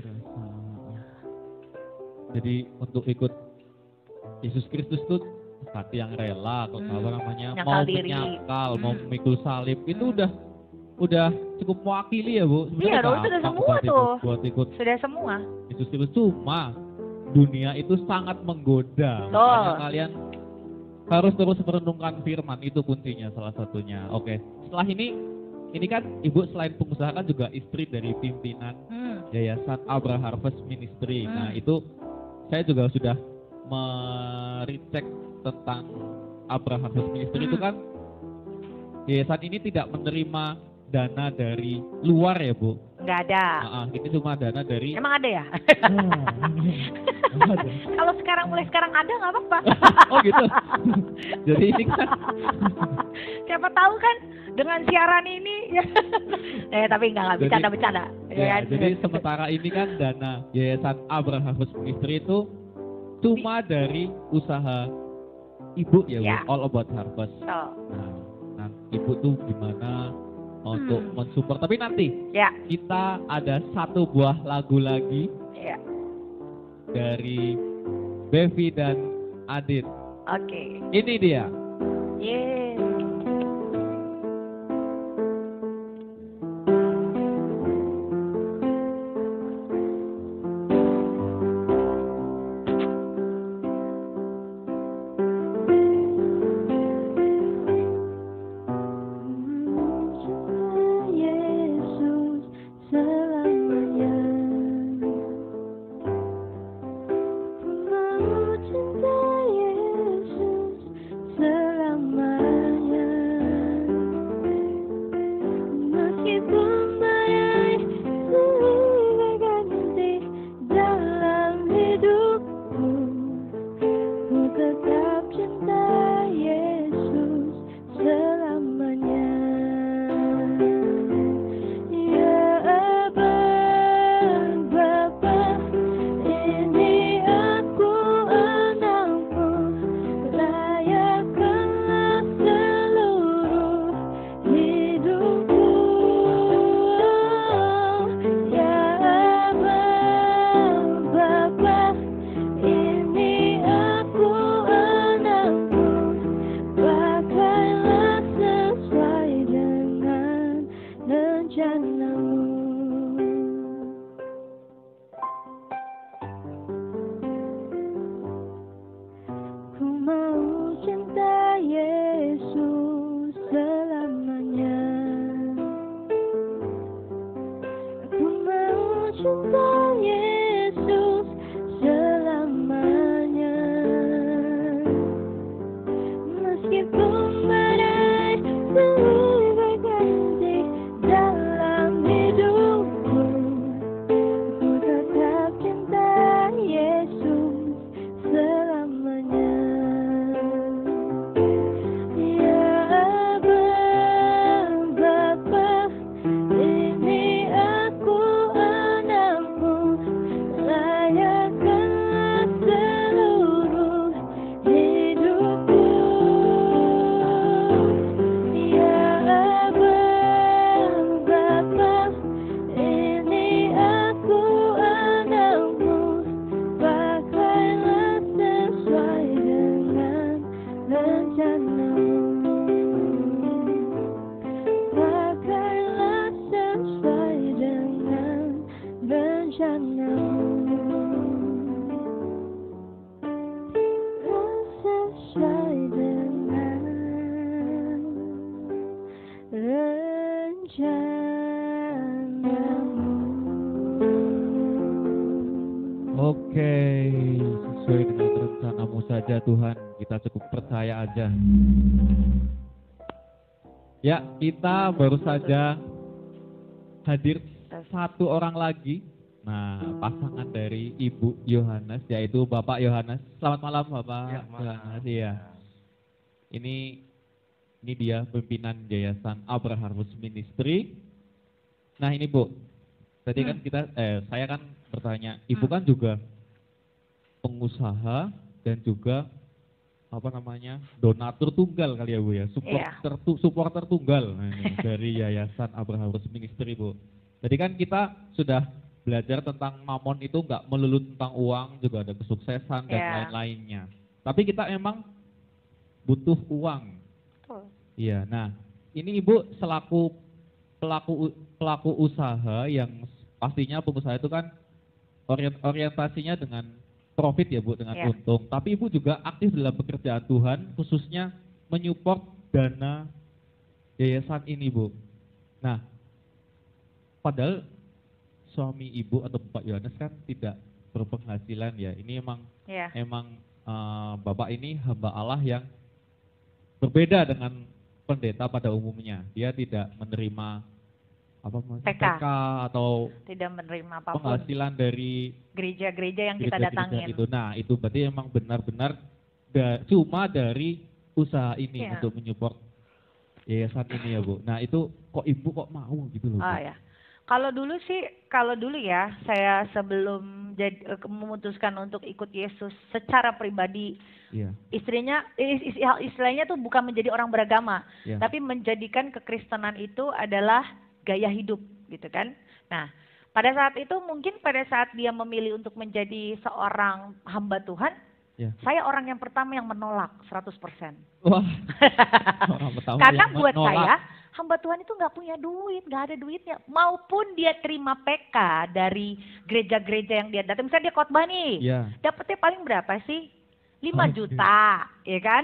Jadi untuk ikut Yesus Kristus tuh hati yang rela, apa namanya, Nyakal mau diri. menyangkal, mau memikul salib, itu udah cukup mewakili ya Bu. Iya dong, sudah gampang semua tuh. buat ikut Sudah semua. Yesus Kristus. Cuma dunia itu sangat menggoda. Betul. Makanya kalian harus terus merenungkan firman, itu kuncinya salah satunya. Oke. Setelah ini kan Ibu selain pengusaha kan juga istri dari pimpinan Yayasan Abra Harvest Ministry. Nah, itu saya juga sudah merecek tentang Abra Harvest Ministry. Itu kan yayasan ini tidak menerima dana dari luar ya Bu? Nggak ada. Ini cuma dana dari... Emang ada ya? Kalau mulai sekarang ada nggak apa-apa. Oh gitu. Jadi ini kan... Siapa tahu kan dengan siaran ini. Tapi nggak bercanda-bercanda. Ya, jadi sementara ini kan dana Yayasan Abra Harvest Ministry itu cuma dari usaha Ibu ya, Bu, All About Harvest. Nah, Ibu tuh gimana untuk mensupport? Tapi nanti kita ada satu buah lagu lagi dari Bevi dan Adit. Oke. Ini dia. Yes. Oke, sesuai dengan rencanamu saja Tuhan, kita cukup percaya aja. Ya, kita baru saja hadir satu orang lagi. Nah, pasangan dari Ibu Yohanes, yaitu Bapak Yohanes. Selamat malam Bapak Yohanes. Iya. Ini dia pimpinan Yayasan Abra Harvest Ministry. Nah ini Bu, tadi kan saya kan bertanya, Ibu kan juga pengusaha dan juga donatur tunggal kali ya Bu ya, supporter tunggal dari Yayasan Abrahamus Ministry Bu. Jadi kan kita sudah belajar tentang mamon itu nggak melulu tentang uang, juga ada kesuksesan dan lain-lainnya. Tapi kita emang butuh uang. Iya, nah ini Ibu selaku pelaku usaha yang pastinya pengusaha itu kan orientasinya dengan profit ya Bu, dengan untung. Tapi Ibu juga aktif dalam pekerjaan Tuhan, khususnya menyupport dana yayasan ini Bu. Nah, padahal suami Ibu atau Bapak Yohanes kan tidak berpenghasilan ya. Ini emang Bapak ini hamba Allah yang berbeda dengan pendeta pada umumnya. Dia tidak menerima PK atau tidak menerima apapun penghasilan dari gereja-gereja yang kita datangin. Itu. Nah, itu berarti emang benar-benar cuma dari usaha ini untuk menyupport yayasan ini ya Bu. Nah, itu kok Ibu kok mau gitu loh Bu? Ya. Kalau dulu ya, saya sebelum memutuskan untuk ikut Yesus secara pribadi, istilahnya tuh bukan menjadi orang beragama, tapi menjadikan kekristenan itu adalah gaya hidup gitu kan. Nah, pada saat itu mungkin pada saat dia memilih untuk menjadi seorang hamba Tuhan, saya orang yang pertama yang menolak 100%. Wah, karena buat saya, hamba Tuhan itu nggak punya duit, nggak ada duitnya. Maupun dia terima PK dari gereja-gereja yang dia datang. Misalnya dia khotbah nih, dapetnya paling berapa sih? 5 juta, ya kan?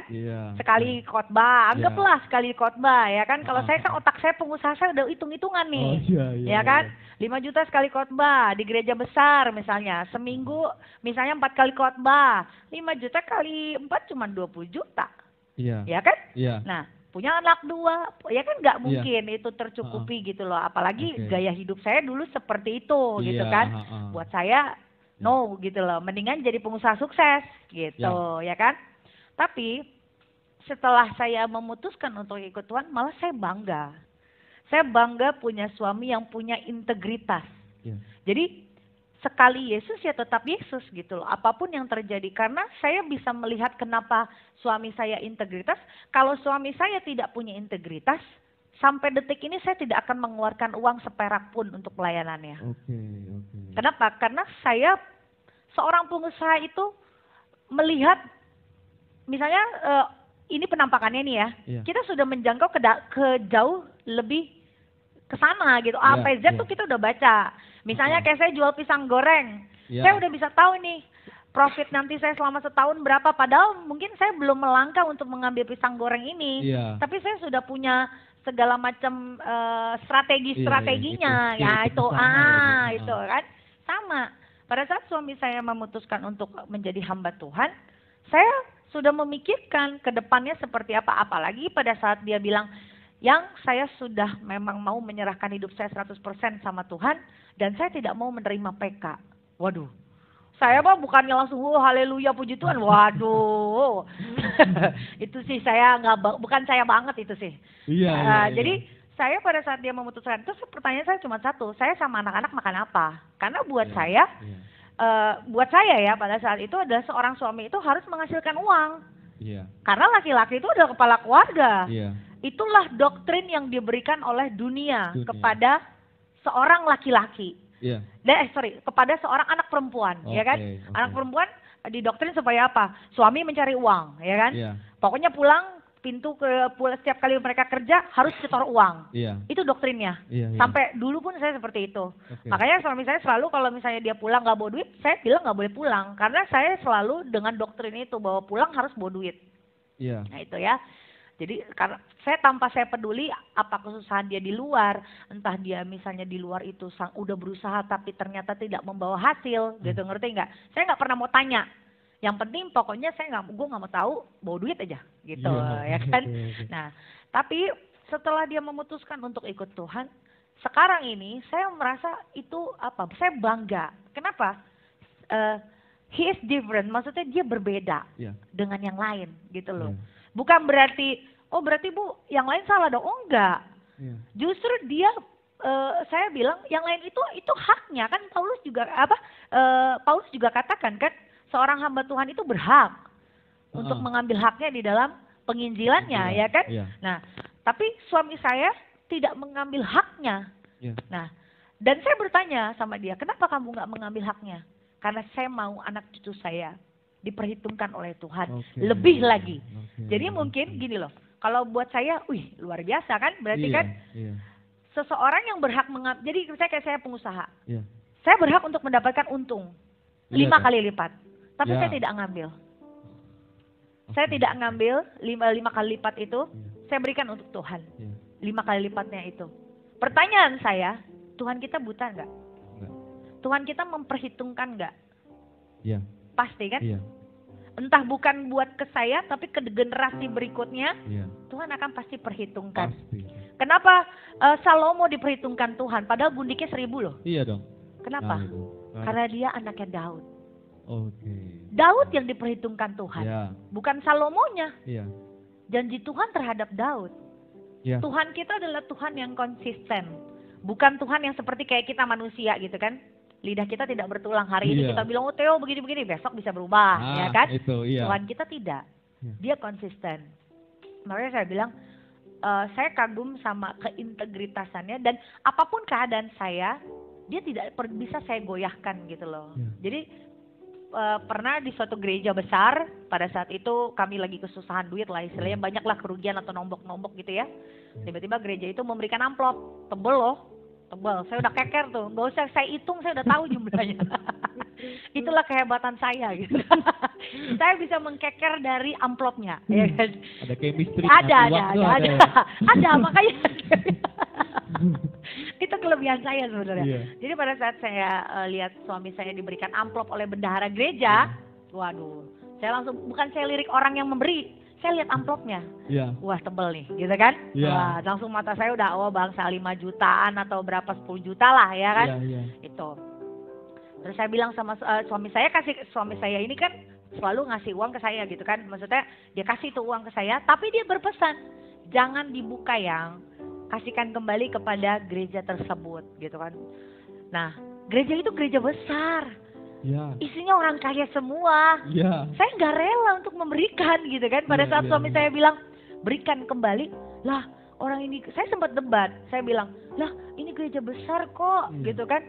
Sekali khotbah, anggaplah sekali khotbah, ya kan? Kalau saya kan otak saya pengusaha, saya udah hitung-hitungan nih, ya kan? 5 juta sekali khotbah di gereja besar misalnya, seminggu misalnya 4 kali khotbah, 5 juta kali 4 cuma 20 juta, ya kan? Nah, punya anak 2, ya kan nggak mungkin itu tercukupi gitu loh. Apalagi gaya hidup saya dulu seperti itu, gitu kan? Buat saya no gitu loh, mendingan jadi pengusaha sukses gitu, ya kan? Tapi setelah saya memutuskan untuk ikut Tuhan, malah saya bangga. Saya bangga punya suami yang punya integritas. Jadi sekali Yesus ya tetap Yesus gitu loh, apapun yang terjadi. Karena saya bisa melihat kenapa suami saya integritas. Kalau suami saya tidak punya integritas, sampai detik ini saya tidak akan mengeluarkan uang seperak pun untuk pelayanannya. Kenapa? Karena saya seorang pengusaha itu melihat, misalnya ini penampakannya nih ya, kita sudah menjangkau ke jauh lebih ke sana gitu. A, P, Z tuh kita udah baca. Misalnya kayak saya jual pisang goreng, saya udah bisa tahu nih profit nanti saya selama setahun berapa. Padahal mungkin saya belum melangkah untuk mengambil pisang goreng ini, tapi saya sudah punya segala macam strategi-strateginya, itu kan sama. Pada saat suami saya memutuskan untuk menjadi hamba Tuhan, saya sudah memikirkan ke depannya seperti apa. Apalagi pada saat dia bilang, yang saya sudah memang mau menyerahkan hidup saya 100% sama Tuhan, dan saya tidak mau menerima PK. Waduh, saya mah bukannya langsung, haleluya puji Tuhan, waduh. Itu sih saya bukan saya banget itu sih. Jadi saya pada saat dia memutuskan, terus pertanyaan saya cuma satu, saya sama anak-anak makan apa? Karena buat saya ya pada saat itu adalah seorang suami itu harus menghasilkan uang. Karena laki-laki itu adalah kepala keluarga. Itulah doktrin yang diberikan oleh dunia. Kepada seorang laki-laki. Kepada seorang anak perempuan, ya kan? Anak perempuan didoktrin supaya apa? Suami mencari uang, ya kan? Pokoknya pulang setiap kali mereka kerja harus setor uang. Itu doktrinnya. Sampai dulu pun saya seperti itu. Makanya suami saya selalu kalau misalnya dia pulang nggak bawa duit, saya bilang nggak boleh pulang. Karena saya selalu dengan doktrin itu bahwa pulang harus bawa duit. Nah itu ya. Jadi karena tanpa saya peduli apa kesusahan dia di luar, entah dia misalnya di luar itu udah berusaha tapi ternyata tidak membawa hasil, gitu, ngerti nggak? Saya nggak pernah mau tanya. Yang penting pokoknya gue nggak mau tahu, bawa duit aja, gitu, ya kan? Nah, tapi setelah dia memutuskan untuk ikut Tuhan, sekarang ini saya merasa itu saya bangga. Kenapa? He is different, maksudnya dia berbeda dengan yang lain, gitu loh. Bukan berarti, berarti Bu, yang lain salah dong. Oh enggak. Justru dia, saya bilang yang lain itu haknya kan. Paulus juga katakan kan, seorang hamba Tuhan itu berhak untuk mengambil haknya di dalam penginjilannya, ya kan? Iya. Nah, tapi suami saya tidak mengambil haknya. Iya. Nah, dan saya bertanya sama dia, kenapa kamu nggak mengambil haknya? Karena saya mau anak cucu saya diperhitungkan oleh Tuhan Oke. lebih lagi. Oke. Jadi mungkin gini loh, kalau buat saya, wih luar biasa kan? Berarti Iya, kan iya, seseorang yang berhak mengambil, jadi misalnya kayak saya pengusaha, iya. saya berhak untuk mendapatkan untung Iya, 5 Kak. kali lipat, tapi Ya. saya tidak ngambil. Saya Oke. tidak ngambil 5 kali lipat itu, Iya, saya berikan untuk Tuhan. iya. 5 kali lipatnya itu. Pertanyaan saya, Tuhan kita buta nggak? Enggak. Tuhan kita memperhitungkan nggak? Iya, Pasti kan? iya, Entah bukan buat ke saya, tapi ke generasi berikutnya, iya. Tuhan akan pasti perhitungkan. Pasti. Kenapa Salomo diperhitungkan Tuhan? Padahal gundiknya 1000 loh. Iya dong. Kenapa? Nah, itu. Karena dia anaknya Daud. Oke. Daud yang diperhitungkan Tuhan, Iya, bukan Salomonya. iya. Janji Tuhan terhadap Daud. Iya. Tuhan kita adalah Tuhan yang konsisten. Bukan Tuhan yang seperti kayak kita manusia gitu kan. Lidah kita tidak bertulang. Hari ini Iya. kita bilang, oh Theo begini-begini, besok bisa berubah. Ya kan? Itu, iya. Tuhan kita tidak. Iya. Dia konsisten. Makanya saya bilang, saya kagum sama keintegritasannya. Dan apapun keadaan saya, dia tidak bisa saya goyahkan gitu loh. Iya. Jadi pernah di suatu gereja besar, pada saat itu kami lagi kesusahan duit lah, istilahnya banyaklah kerugian atau nombok-nombok gitu ya. Tiba-tiba gereja itu memberikan amplop, tebel loh, tebel. Saya udah keker tuh, nggak usah saya hitung, saya udah tahu jumlahnya. Itulah kehebatan saya gitu. Saya bisa mengkeker dari amplopnya. Ya kan? Ada chemistry. Ada, waktu ada, ya. ada, makanya. Itu kelebihan saya sebenarnya. Iya. Jadi pada saat saya lihat suami saya diberikan amplop oleh bendahara gereja, waduh, saya langsung, bukan saya lirik orang yang memberi, saya lihat amplopnya. Iya. Wah tebel nih, gitu kan? Iya. Wah, langsung mata saya udah, oh bangsa 5 jutaan atau berapa 10 juta lah ya kan? Iya, iya. Itu. Terus saya bilang sama suami saya ini kan selalu ngasih uang ke saya gitu kan. Maksudnya dia kasih tuh uang ke saya, tapi dia berpesan, jangan dibuka yang, kasihkan kembali kepada gereja tersebut gitu kan. Nah, gereja itu gereja besar. Iya. Isinya orang kaya semua. Iya. Saya nggak rela untuk memberikan gitu kan. Pada Iya, saat iya, suami iya. saya bilang berikan kembali, lah orang ini, saya sempat debat. Saya bilang, lah ini gereja besar kok Iya. gitu kan.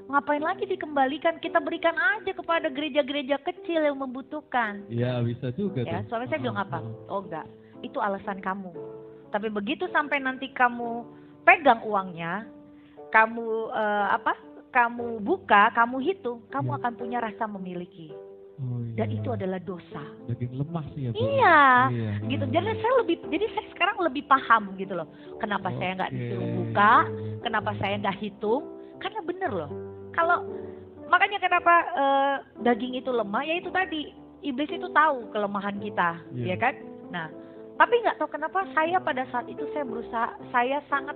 Ngapain lagi dikembalikan? Kita berikan aja kepada gereja-gereja kecil yang membutuhkan. Iya, bisa juga Ya, tuh. suami saya bilang apa? Oh enggak, itu alasan kamu. Tapi begitu sampai nanti kamu pegang uangnya, kamu kamu buka, kamu hitung, kamu Iya. akan punya rasa memiliki. Oh, iya. Dan itu adalah dosa. daging lemah sih ya, Bu. Iya, Iya, gitu. iya. Jadi saya sekarang lebih paham gitu loh. Kenapa saya nggak Oke. disuruh buka? Kenapa saya nggak hitung? Karena bener loh. Kalau makanya kenapa daging itu lemah? Ya itu tadi, iblis itu tahu kelemahan kita, Iya. ya kan? Nah, tapi nggak tahu kenapa saya pada saat itu saya berusaha, saya sangat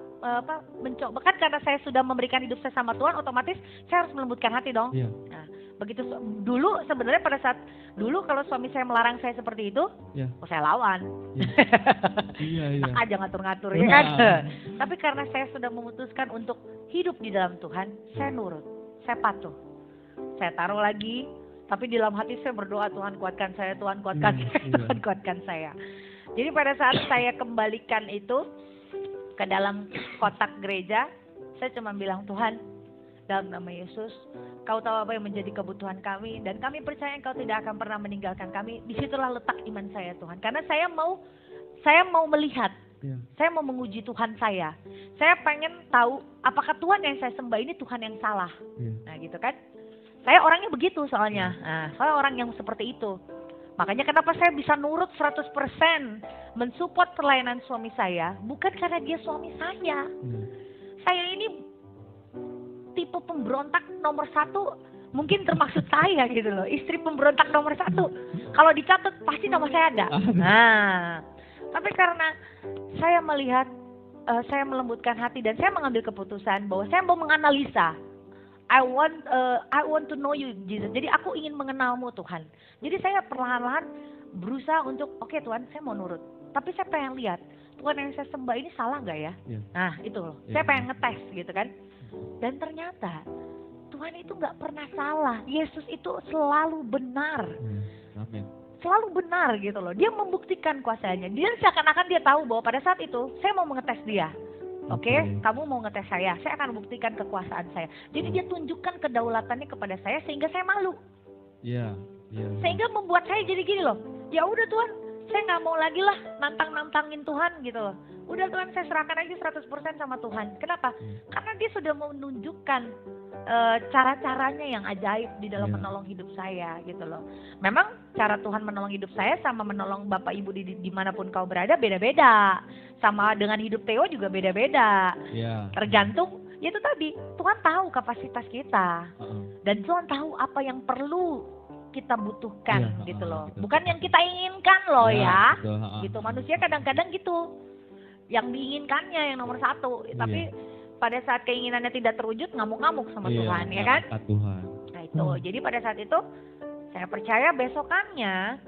mencoba, kan karena saya sudah memberikan hidup saya sama Tuhan, otomatis saya harus melembutkan hati dong. Iya. Nah, begitu dulu sebenarnya pada saat dulu kalau suami saya melarang saya seperti itu, Iya. oh saya lawan. Iya, iya. Tak aja ngatur-ngatur ya kan. Nah. Tapi karena saya sudah memutuskan untuk hidup di dalam Tuhan, saya nurut, saya patuh. Saya taruh lagi, tapi di dalam hati saya berdoa, Tuhan kuatkan saya, Tuhan kuatkan saya, Iya. Tuhan kuatkan saya. Jadi pada saat saya kembalikan itu ke dalam kotak gereja, saya cuma bilang, Tuhan, dalam nama Yesus, Kau tahu apa yang menjadi kebutuhan kami, dan kami percaya Engkau tidak akan pernah meninggalkan kami. Disitulah letak iman saya, Tuhan. Karena saya mau melihat, Iya. saya mau menguji Tuhan saya. Saya pengen tahu apakah Tuhan yang saya sembah ini Tuhan yang salah. Iya. Nah gitu kan. Saya orangnya begitu soalnya. Nah, saya orang yang seperti itu. Makanya kenapa saya bisa nurut 100% mensupport pelayanan suami saya, bukan karena dia suami saya. Iya. Saya ini tipe pemberontak nomor 1, mungkin termasuk saya gitu loh. Istri pemberontak nomor 1. Kalau dicatat pasti nama saya ada. Nah, tapi karena saya melihat, saya melembutkan hati dan saya mengambil keputusan bahwa saya mau menganalisa. I want to know you, Jesus. Jadi aku ingin mengenalmu, Tuhan. Jadi saya perlahan-lahan berusaha untuk, oke, Tuhan, saya mau nurut. Tapi saya pengen lihat, Tuhan yang saya sembah ini salah nggak ya? Iya. Nah, itu loh. Iya. Saya pengen ngetes gitu kan. Dan ternyata Tuhan itu nggak pernah salah. Yesus itu selalu benar. Amin. Selalu benar gitu loh. Dia membuktikan kuasanya. Dia seakan-akan dia tahu bahwa pada saat itu saya mau mengetes dia. Oke, kamu mau ngetes saya akan buktikan kekuasaan saya. Jadi dia tunjukkan kedaulatannya kepada saya sehingga saya malu. Iya. Sehingga membuat saya jadi gini loh. Ya udah Tuhan, saya nggak mau lagi lah nantangin Tuhan gitu loh. Udah Tuhan, saya serahkan aja 100% sama Tuhan. Kenapa? Karena dia sudah menunjukkan cara-caranya yang ajaib di dalam menolong hidup saya gitu loh. Memang cara Tuhan menolong hidup saya sama menolong Bapak Ibu dimanapun kau berada beda-beda. Sama dengan hidup Theo juga beda-beda. Tergantung, ya itu tadi, Tuhan tahu kapasitas kita. Dan Tuhan tahu apa yang perlu kita butuhkan gitu loh. Bukan yang kita inginkan loh ya. Gitu, manusia kadang-kadang gitu. Yang diinginkannya yang nomor satu. Tapi pada saat keinginannya tidak terwujud, ngamuk-ngamuk sama Tuhan, ya kan? Tuhan. Nah itu, jadi pada saat itu saya percaya besokannya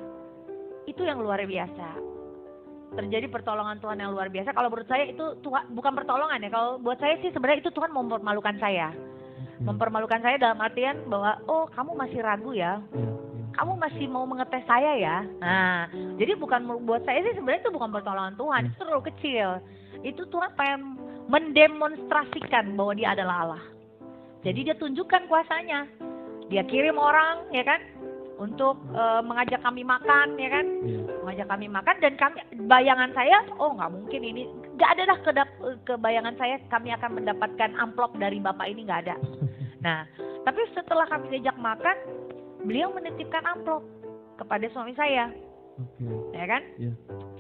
itu yang luar biasa. Terjadi pertolongan Tuhan yang luar biasa. Kalau menurut saya itu Tuhan bukan pertolongan ya. Kalau buat saya sih sebenarnya itu Tuhan mempermalukan saya. Mempermalukan saya dalam artian bahwa oh kamu masih ragu ya. Kamu masih mau mengetes saya ya. Nah, jadi bukan buat saya sih sebenarnya itu bukan pertolongan Tuhan. Itu terlalu kecil. Itu Tuhan pengen mendemonstrasikan bahwa dia adalah Allah. Jadi dia tunjukkan kuasanya. Dia kirim orang, ya kan, untuk mengajak kami makan, ya kan, mengajak kami makan dan kami bayangan saya, oh nggak mungkin ini, nggak ada dah ke bayangan saya kami akan mendapatkan amplop dari bapak ini, nggak ada. Nah, tapi setelah kami diajak makan, beliau menitipkan amplop kepada suami saya, ya kan?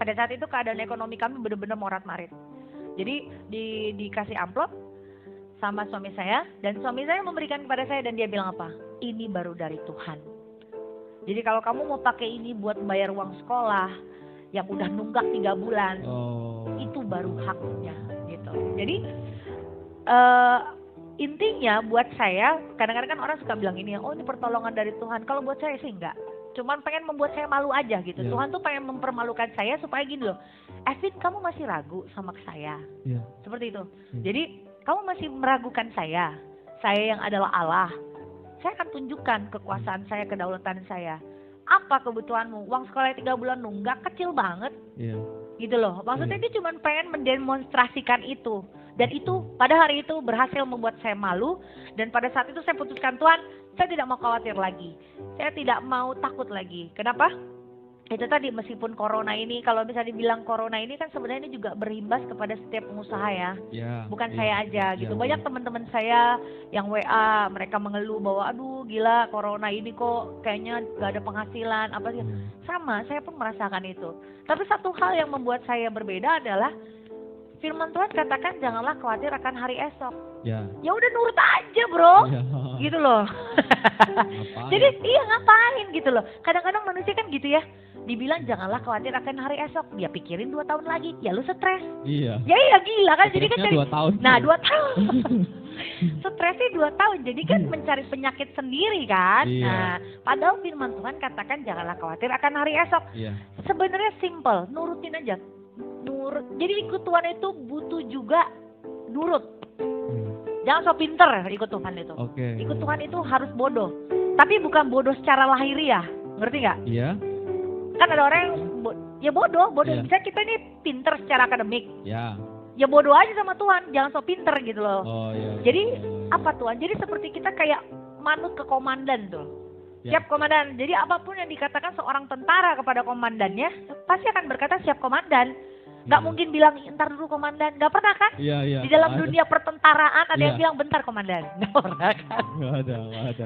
Pada saat itu keadaan ekonomi kami benar-benar morat-marit. Jadi dikasih amplop sama suami saya dan suami saya memberikan kepada saya dan dia bilang apa? Ini baru dari Tuhan. Jadi kalau kamu mau pakai ini buat bayar uang sekolah yang udah nunggak 3 bulan, itu baru haknya gitu. Jadi intinya buat saya, kadang-kadang kan orang suka bilang ini, oh ini pertolongan dari Tuhan. Kalau buat saya sih enggak. Cuman pengen membuat saya malu aja gitu. Tuhan tuh pengen mempermalukan saya supaya gini loh. Evin, kamu masih ragu sama saya. Seperti itu. Jadi kamu masih meragukan saya yang adalah Allah. Saya akan tunjukkan kekuasaan saya, kedaulatan saya. Apa kebutuhanmu? Uang sekolah 3 bulan nunggak kecil banget. Gitu loh. Maksudnya dia cuma pengen mendemonstrasikan itu. Dan itu pada hari itu berhasil membuat saya malu. Dan pada saat itu saya putuskan, Tuhan, saya tidak mau khawatir lagi. Saya tidak mau takut lagi. Kenapa? Itu tadi meskipun corona ini, kalau bisa dibilang corona ini kan sebenarnya ini juga berimbas kepada setiap pengusaha ya. Bukan saya aja gitu. Banyak teman-teman saya yang WA, mereka mengeluh bahwa aduh gila corona ini kok kayaknya gak ada penghasilan apa sih. Sama, saya pun merasakan itu. Tapi satu hal yang membuat saya berbeda adalah firman Tuhan katakan janganlah khawatir akan hari esok. Ya udah nurut aja bro, gitu loh. Jadi iya ngapain gitu loh. Kadang-kadang manusia kan gitu ya. Dibilang janganlah khawatir akan hari esok. Dia pikirin 2 tahun lagi, ya lu stres. Ya iya gila kan. Jadi kan 2 tahun. Nah 2 tahun. Stresnya 2 tahun. Jadi kan mencari penyakit sendiri kan. Nah padahal firman Tuhan katakan janganlah khawatir akan hari esok. Sebenarnya simple, nurutin aja. Jadi ikut Tuhan itu butuh juga nurut. Jangan so pinter ikut Tuhan itu. Ikut Tuhan itu harus bodoh. Tapi bukan bodoh secara lahiriah. Ngerti nggak? Kan ada orang yang ya bodoh. Bisa kita ini pinter secara akademik. Ya bodoh aja sama Tuhan. Jangan so pinter gitu loh. Jadi apa Tuhan? Jadi seperti kita kayak manut ke komandan tuh. Siap komandan. Jadi apapun yang dikatakan seorang tentara kepada komandannya pasti akan berkata siap komandan. Gak mungkin bilang entar dulu komandan, gak pernah kan? Di dalam dunia pertentaraan ada yang bilang bentar komandan, gak pernah kan? Gak ada.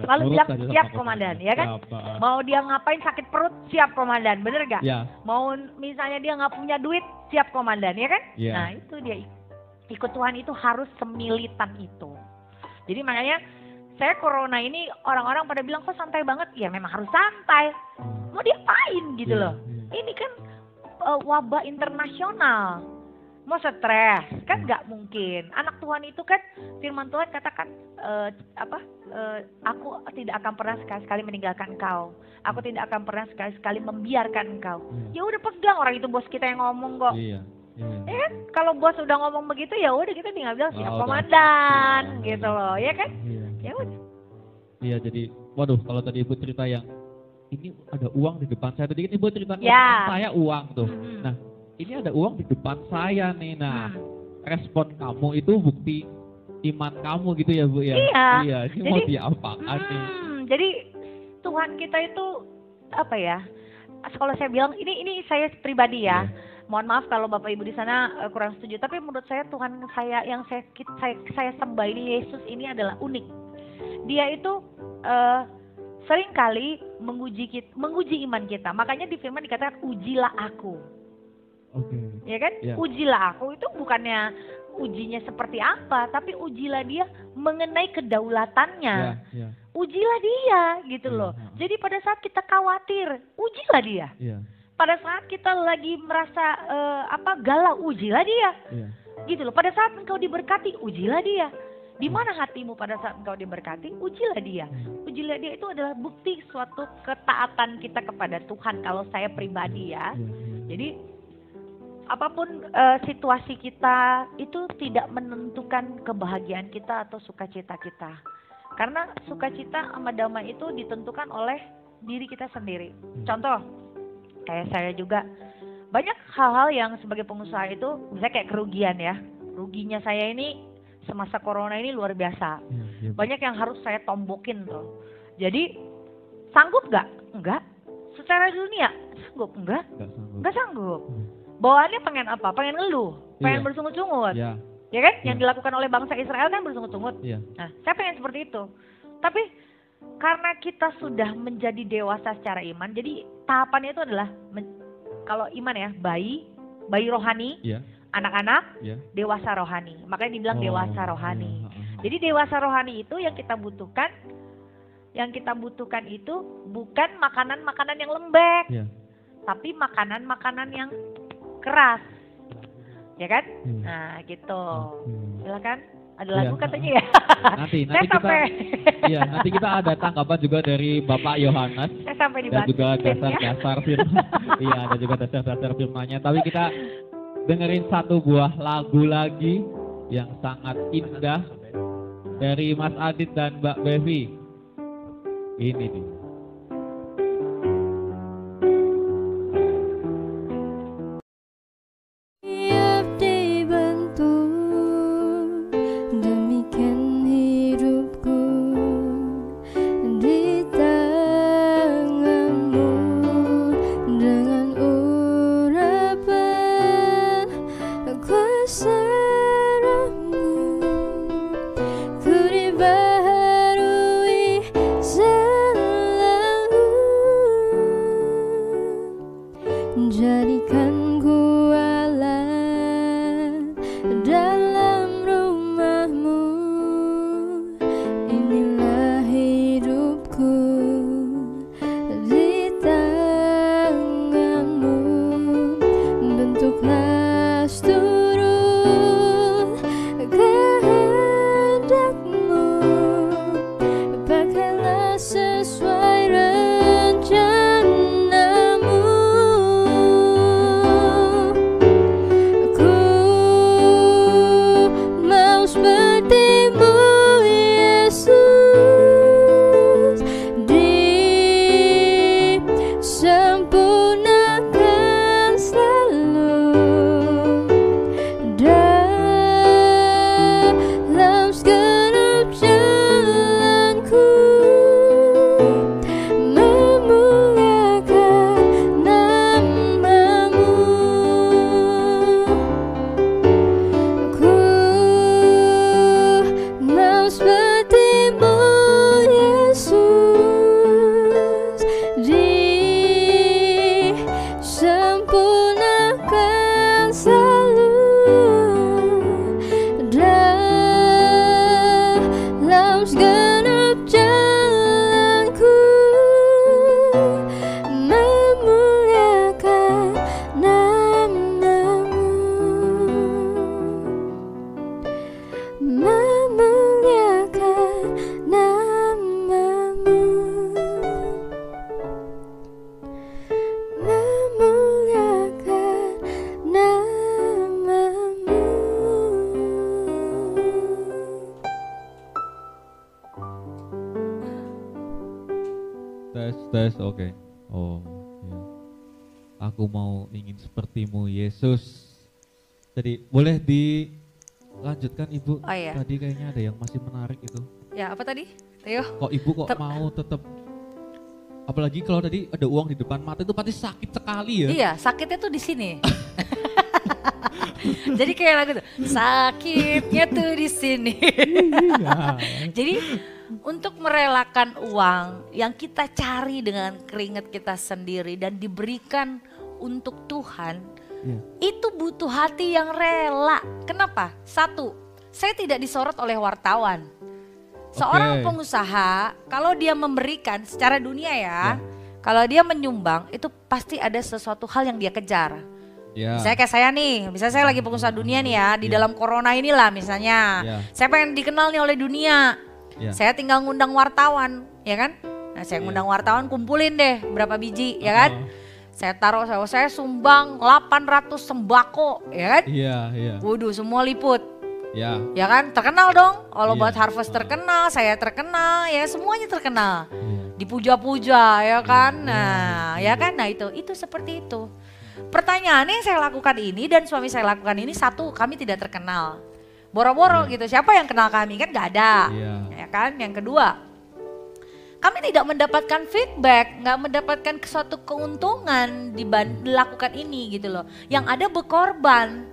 Lalu bilang siap komandan, ya kan? Mau dia ngapain sakit perut, siap komandan, bener gak? Mau misalnya dia gak punya duit, siap komandan, ya kan? Nah itu dia, ikut Tuhan itu harus semilitan itu. Jadi makanya saya corona ini orang-orang pada bilang kok santai banget, ya memang harus santai. Mau diapain gitu loh? Ini kan wabah internasional, mau stres kan nggak mungkin. Anak Tuhan itu kan firman Tuhan katakan aku tidak akan pernah sekali-sekali meninggalkan engkau, aku tidak akan pernah sekali-sekali membiarkan engkau. Ya udah pegang, orang itu bos kita yang ngomong kok. Ya kan kalau bos udah ngomong begitu ya udah kita tinggal bilang siap komandan gitu loh, ya kan? Ya udah Iya, jadi waduh kalau tadi Ibu cerita yang ini ada uang di depan saya, tadi kan Ibu cerita Ya. saya uang tuh. Hmm. Nah, ini ada uang di depan saya nih. Nah, Hmm. respon kamu itu bukti iman kamu gitu ya Bu ya? Iya. Iya, ini mau Jadi, diapakan nih? Jadi Tuhan kita itu apa ya? Kalau saya bilang ini saya pribadi ya. Iya. Mohon maaf kalau Bapak Ibu di sana kurang setuju, tapi menurut saya Tuhan saya yang saya sembah ini, Yesus ini adalah unik. Dia itu seringkali menguji iman kita. Makanya di firman dikatakan ujilah aku. Oke. Ya kan? Iya. Ujilah aku itu bukannya ujinya seperti apa, tapi ujilah dia mengenai kedaulatannya. Iya, iya. Ujilah dia gitu Iya, loh. iya. Jadi pada saat kita khawatir, ujilah dia. Iya. Pada saat kita lagi merasa galau, ujilah dia. Iya. Gitu loh. Pada saat engkau diberkati, ujilah dia. Di mana hatimu pada saat engkau diberkati, ujilah dia. Ujilah dia itu adalah bukti suatu ketaatan kita kepada Tuhan. Kalau saya pribadi ya. Iya, iya. Jadi apapun situasi kita itu tidak menentukan kebahagiaan kita atau sukacita kita. Karena sukacita sama damai itu ditentukan oleh diri kita sendiri. Contoh, kayak saya juga banyak hal-hal yang sebagai pengusaha itu misalnya kayak kerugian ya. Ruginya saya ini semasa corona ini luar biasa. Iya, iya. Banyak yang harus saya tombokin tuh. Jadi sanggup nggak? Enggak. Secara dunia sanggup? Enggak. Nggak sanggup. Enggak sanggup. Hmm. Bawaannya pengen apa? Pengen ngeluh, pengen Iya. bersungut-sungut. Iya, Ya kan? Yang Iya. dilakukan oleh bangsa Israel kan bersungut-sungut. iya. Nah, saya pengen seperti itu. Tapi karena kita sudah menjadi dewasa secara iman, jadi tahapannya itu adalah kalau iman ya, bayi rohani, Iya, anak-anak, iya. dewasa rohani. Makanya dibilang Oh, dewasa rohani. iya, iya. Jadi dewasa rohani itu yang kita butuhkan. Yang kita butuhkan itu bukan makanan-makanan yang lembek, Iya. tapi makanan-makanan yang keras. Ya kan? Iya. Nah, gitu. Oke. Silakan. Ada Iya, lagu katanya ya. Nanti Saya kita sampai iya, nanti kita ada tanggapan juga dari Bapak Yohanes saya sampai dan juga dibantuin ya. dasar-dasar firman. Iya, ada juga dasar-dasar firmannya. Tapi kita dengerin satu buah lagu lagi yang sangat indah dari Mas Adit dan Mbak Bevi. Ini nih. Tiap dibentuk, demikian hidupku di tanganmu dengan urapan kuasa-Mu. Ku dibaharui selalu tes, oke. Oh, ya. Aku mau ingin sepertimu, Yesus. Jadi boleh dilanjutkan Ibu? Oh iya. Tadi kayaknya ada yang masih menarik itu. Ya apa tadi? Ayo. Kok Ibu mau tetap, apalagi kalau tadi ada uang di depan mata itu pasti sakit sekali ya? Iya, sakitnya tuh di sini. Jadi kayak lagu tuh, sakitnya tuh di sini. Jadi untuk merelakan uang yang kita cari dengan keringat kita sendiri dan diberikan untuk Tuhan, itu butuh hati yang rela. Kenapa? Satu, saya tidak disorot oleh wartawan. Seorang pengusaha kalau dia memberikan secara dunia ya, kalau dia menyumbang itu pasti ada sesuatu hal yang dia kejar. Misalnya kayak saya nih, misalnya saya lagi pengusaha dunia nih ya, di dalam corona inilah misalnya, saya pengen dikenal nih oleh dunia, saya tinggal ngundang wartawan, ya kan? Nah saya ngundang wartawan, kumpulin deh berapa biji, ya kan? Saya taruh, saya sumbang 800 sembako, ya kan? Waduh semua liput, ya kan? Terkenal dong, kalau buat Harvest terkenal, saya terkenal, ya semuanya terkenal, dipuja-puja, ya kan? Nah, ya kan? Nah itu seperti itu. Pertanyaannya yang saya lakukan ini dan suami saya lakukan ini, satu, kami tidak terkenal. Boro-boro gitu, siapa yang kenal kami? Kan gak ada, ya kan? Yang kedua, kami tidak mendapatkan feedback, gak mendapatkan suatu keuntungan dilakukan ini gitu loh. Yang ada berkorban,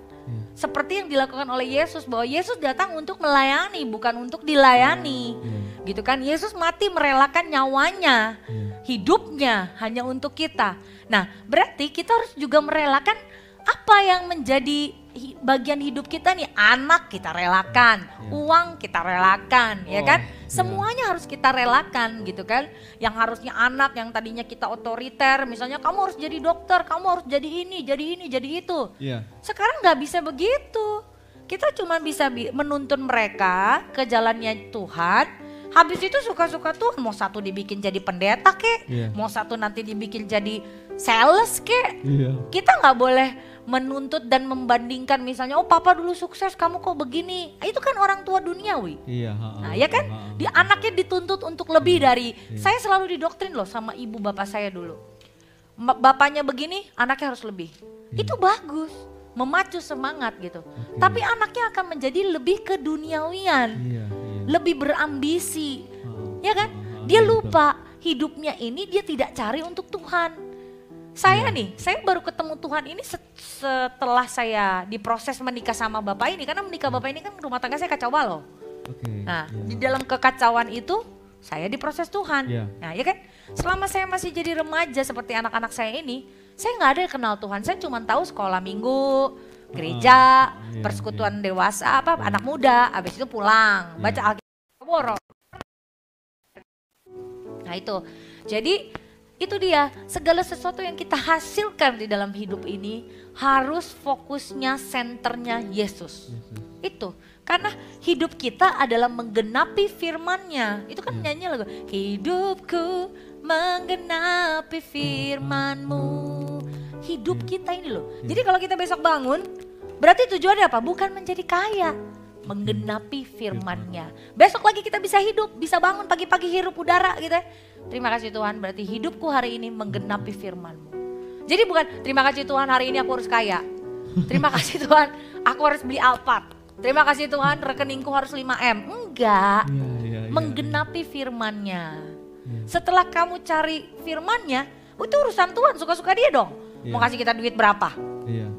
seperti yang dilakukan oleh Yesus, bahwa Yesus datang untuk melayani, bukan untuk dilayani. Gitu kan, Yesus mati merelakan nyawanya, hidupnya hanya untuk kita. Nah berarti kita harus juga merelakan apa yang menjadi bagian hidup kita nih. Anak kita relakan, uang kita relakan, ya kan? Semuanya harus kita relakan gitu kan. Yang harusnya anak yang tadinya kita otoriter, misalnya kamu harus jadi dokter, kamu harus jadi ini, jadi itu. Sekarang gak bisa begitu. Kita cuma bisa menuntun mereka ke jalannya Tuhan. Habis itu suka-suka Tuhan, mau satu dibikin jadi pendeta kek, mau satu nanti dibikin jadi sales kek. Kita gak boleh menuntut dan membandingkan, misalnya oh papa dulu sukses kamu kok begini. Itu kan orang tua duniawi. Nah ya kan, anaknya dituntut untuk lebih dari, saya selalu didoktrin loh sama ibu bapak saya dulu. Bapaknya begini, anaknya harus lebih. Itu bagus, memacu semangat gitu. Tapi anaknya akan menjadi lebih keduniawian, lebih berambisi, ya kan? Dia lupa hidupnya ini dia tidak cari untuk Tuhan. Saya nih, saya baru ketemu Tuhan ini setelah saya diproses menikah sama bapak ini, karena menikah bapak ini kan rumah tangga saya kacau balau. Nah, di dalam kekacauan itu saya diproses Tuhan. Nah, ya kan? Selama saya masih jadi remaja seperti anak-anak saya ini, saya nggak ada yang kenal Tuhan. Saya cuma tahu sekolah minggu, gereja, persekutuan dewasa, anak muda, habis itu pulang, baca Alkitab, borok. Nah itu, jadi itu dia, segala sesuatu yang kita hasilkan di dalam hidup ini harus fokusnya, senternya Yesus. Itu, karena hidup kita adalah menggenapi firman-Nya. Itu kan nyanyi lagu, hidupku menggenapi firman-Mu. Hidup kita ini loh. Jadi kalau kita besok bangun, berarti tujuannya apa? Bukan menjadi kaya, menggenapi firman-Nya. Besok lagi kita bisa hidup, bisa bangun pagi-pagi hirup udara gitu ya. Terima kasih Tuhan, berarti hidupku hari ini menggenapi firman-Mu. Jadi bukan terima kasih Tuhan hari ini aku harus kaya. Terima kasih Tuhan aku harus beli Alphard. Terima kasih Tuhan rekeningku harus 5M. Enggak, menggenapi firman-Nya. Setelah kamu cari firman-Nya, itu urusan Tuhan, suka-suka dia dong. Mau kasih kita duit berapa.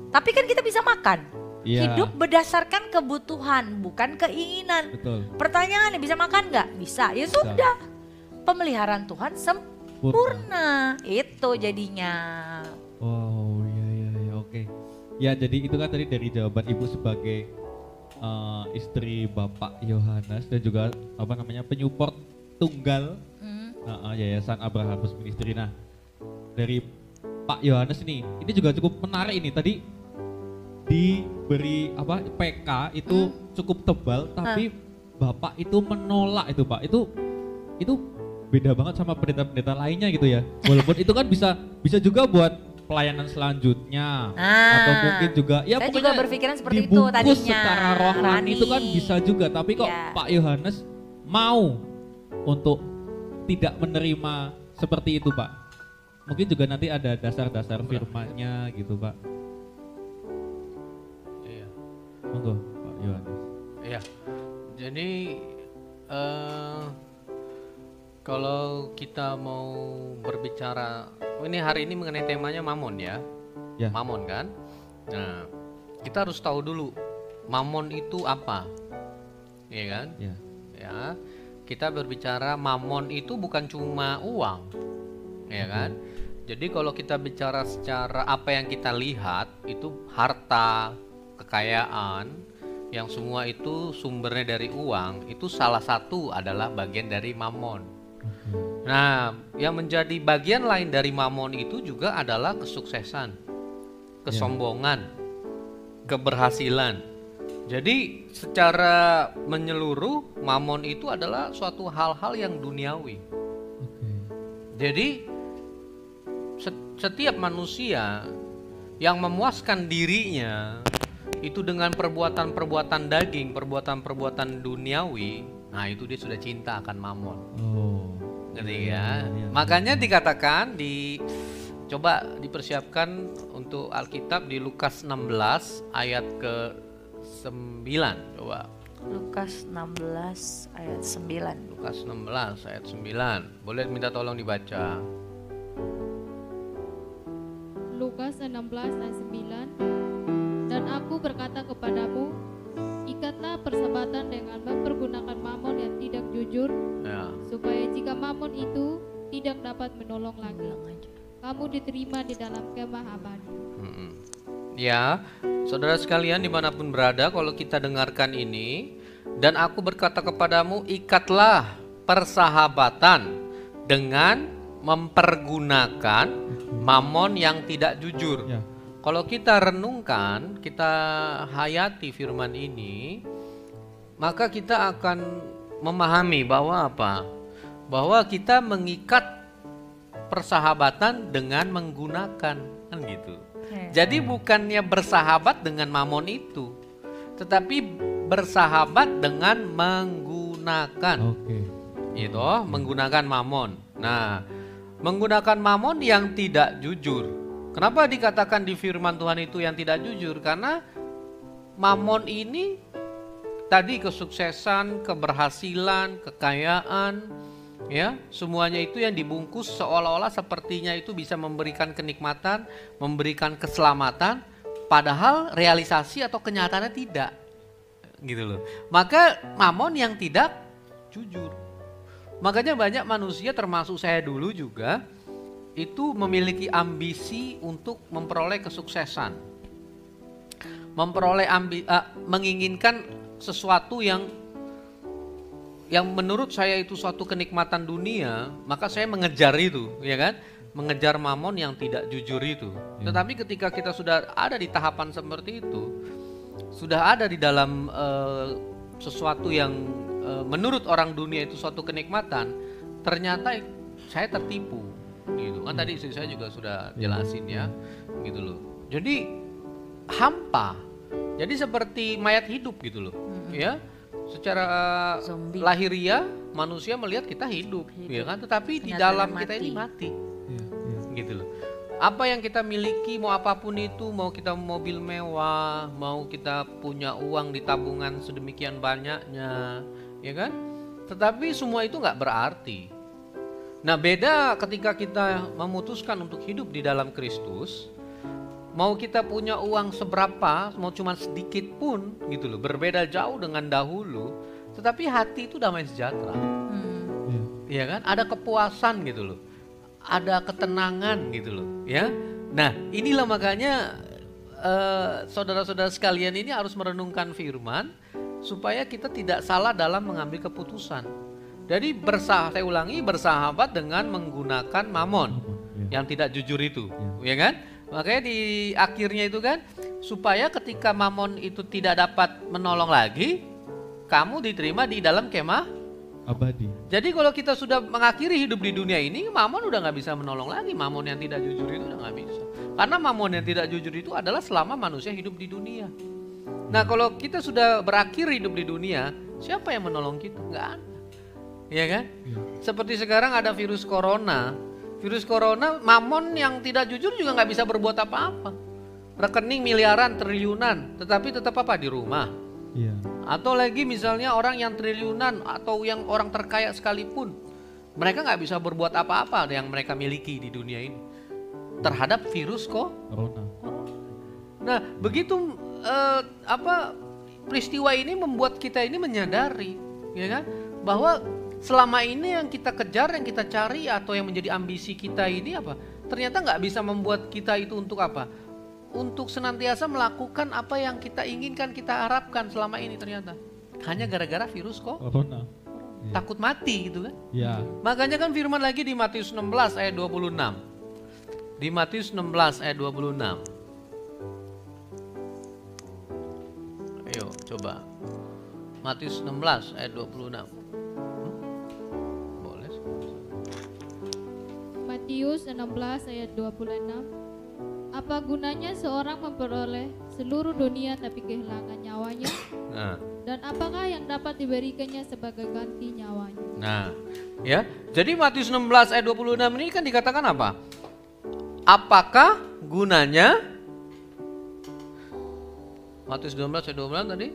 Tapi kan kita bisa makan. Hidup berdasarkan kebutuhan, bukan keinginan. Pertanyaannya bisa makan nggak? Bisa, ya sudah. Pemeliharaan Tuhan sempurna, itu jadinya. Wow, oke. Ya jadi itu kan tadi dari jawaban Ibu sebagai istri Bapak Yohanes dan juga penyupport tunggal Yayasan Abrahamus Ministry. Nah dari Pak Yohanes ini juga cukup menarik ini tadi diberi PK itu cukup tebal tapi Bapak itu menolak itu Pak, itu beda banget sama pendeta-pendeta lainnya gitu ya. Walaupun itu kan bisa juga buat pelayanan selanjutnya atau mungkin juga ya saya pokoknya juga berpikiran seperti itu tadinya. Secara rohani itu kan bisa juga, tapi kok Pak Yohanes mau untuk tidak menerima seperti itu Pak. Mungkin juga nanti ada dasar-dasar firman-nya gitu Pak. Iya. Monggo Pak Yohanes. Iya. Jadi kalau kita mau berbicara, ini hari ini mengenai temanya mamon ya. Ya. Mamon kan. Nah, kita harus tahu dulu mamon itu apa. Iya kan? Ya. Ya. Kita berbicara mamon itu bukan cuma uang. Ya kan? Jadi kalau kita bicara secara apa yang kita lihat itu harta, kekayaan, yang semua itu sumbernya dari uang, itu salah satu adalah bagian dari mamon. Nah, yang menjadi bagian lain dari mamon itu juga adalah kesuksesan, kesombongan, keberhasilan. Jadi secara menyeluruh mamon itu adalah suatu hal-hal yang duniawi. Jadi setiap manusia yang memuaskan dirinya itu dengan perbuatan-perbuatan daging, perbuatan-perbuatan duniawi, nah itu dia sudah cinta akan mamon. Ngerti ya? Makanya dikatakan coba dipersiapkan untuk Alkitab di Lukas 16 ayat ke-9 coba. Lukas 16 ayat 9. Lukas 16 ayat 9. Boleh minta tolong dibaca. Lukas 16 ayat 9. Dan aku berkata kepadamu, ikatlah persahabatan dengan mempergunakan mamon yang tidak jujur, Ya. supaya jika mamon itu tidak dapat menolong lagi, kamu diterima di dalam kemah abadi. Ya, saudara sekalian dimanapun berada, kalau kita dengarkan ini, dan aku berkata kepadamu, ikatlah persahabatan dengan mempergunakan mamon yang tidak jujur. Ya. Kalau kita renungkan, kita hayati firman ini, maka kita akan memahami bahwa apa? Bahwa kita mengikat persahabatan dengan menggunakan, kan gitu. Jadi bukannya bersahabat dengan mamon itu, tetapi bersahabat dengan menggunakan. Gitu, menggunakan mamon. Nah, menggunakan mamon yang tidak jujur. Kenapa dikatakan di firman Tuhan itu yang tidak jujur? Karena mamon ini tadi kesuksesan, keberhasilan, kekayaan, ya, semuanya itu yang dibungkus seolah-olah sepertinya itu bisa memberikan kenikmatan, memberikan keselamatan, padahal realisasi atau kenyataannya tidak. Gitu loh. Maka mamon yang tidak jujur. Makanya banyak manusia termasuk saya dulu juga itu memiliki ambisi untuk memperoleh kesuksesan, menginginkan sesuatu yang menurut saya itu suatu kenikmatan dunia, maka saya mengejar itu, ya kan? Mengejar mamon yang tidak jujur itu. Tetapi ketika kita sudah ada di tahapan seperti itu, sudah ada di dalam sesuatu yang menurut orang dunia itu suatu kenikmatan, ternyata saya tertipu. Gitu kan, tadi istri saya juga sudah jelasin ya, gitu loh. Jadi hampa, jadi seperti mayat hidup gitu loh, ya. Secara lahiriah manusia melihat kita hidup, ya kan, tetapi di dalam kita ini mati, gitu loh. Apa yang kita miliki, mau apapun itu, mau kita mobil mewah, mau kita punya uang di tabungan sedemikian banyaknya, ya kan, tetapi semua itu nggak berarti. Nah, beda ketika kita memutuskan untuk hidup di dalam Kristus, mau kita punya uang seberapa, mau cuma sedikit pun gitu loh, berbeda jauh dengan dahulu, tetapi hati itu damai sejahtera. Ya kan? Ada kepuasan gitu loh. Ada ketenangan gitu loh, ya. Nah, inilah makanya saudara-saudara sekalian ini harus merenungkan firman supaya kita tidak salah dalam mengambil keputusan. Jadi saya ulangi, bersahabat dengan menggunakan mamon yang tidak jujur itu, ya kan? Makanya di akhirnya itu kan, supaya ketika mamon itu tidak dapat menolong lagi, kamu diterima di dalam kemah abadi. Jadi kalau kita sudah mengakhiri hidup di dunia ini, mamon udah nggak bisa menolong lagi. Mamon yang tidak jujur itu udah nggak bisa. Karena mamon yang tidak jujur itu adalah selama manusia hidup di dunia. Nah, kalau kita sudah berakhir hidup di dunia, siapa yang menolong kita? Nggak ada. Ya kan? Seperti sekarang ada virus corona, Virus corona, mamon yang tidak jujur juga nggak bisa berbuat apa-apa. Rekening miliaran, triliunan, tetapi tetap apa? Di rumah. Iya. Atau lagi misalnya orang yang triliunan atau yang orang terkaya sekalipun, mereka nggak bisa berbuat apa-apa yang mereka miliki di dunia ini terhadap virus Corona. Nah, begitu peristiwa ini membuat kita ini menyadari, ya kan, bahwa selama ini yang kita kejar, yang kita cari atau yang menjadi ambisi kita ini apa? Ternyata nggak bisa membuat kita itu untuk apa? Untuk senantiasa melakukan apa yang kita inginkan, kita harapkan selama ini ternyata. Hanya gara-gara virus Corona. takut mati gitu kan. Iya. Makanya kan firman lagi di Matius 16 ayat 26. Di Matius 16 ayat 26. Ayo coba. Matius 16 ayat 26. Boleh. Matius 16 ayat 26. Apa gunanya seorang memperoleh seluruh dunia tapi kehilangan nyawanya? Nah, Dan apakah yang dapat diberikannya sebagai ganti nyawanya? nah, ya. Jadi Matius 16 ayat 26 ini kan dikatakan apa? Apakah gunanya? Matius 16 ayat 26 tadi.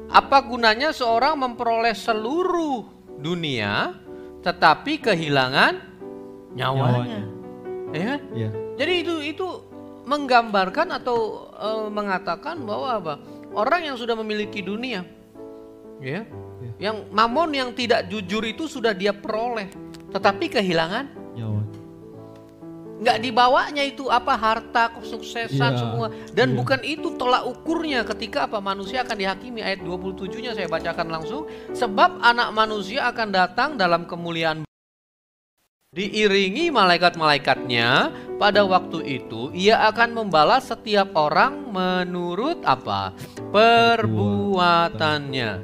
Apa gunanya seorang memperoleh seluruh dunia tetapi kehilangan nyawanya? Ya. Iya. Jadi itu menggambarkan atau mengatakan bahwa apa? Orang yang sudah memiliki dunia, ya, yang mamon yang tidak jujur itu sudah dia peroleh, tetapi kehilangan Nyawa. nggak dibawanya itu apa harta, kesuksesan Iya, semua, dan iya. bukan itu tolak ukurnya ketika apa manusia akan dihakimi. Ayat 27-nya saya bacakan langsung. Sebab anak manusia akan datang dalam kemuliaan diiringi malaikat-malaikatnya. Pada waktu itu ia akan membalas setiap orang menurut apa? Perbuatannya.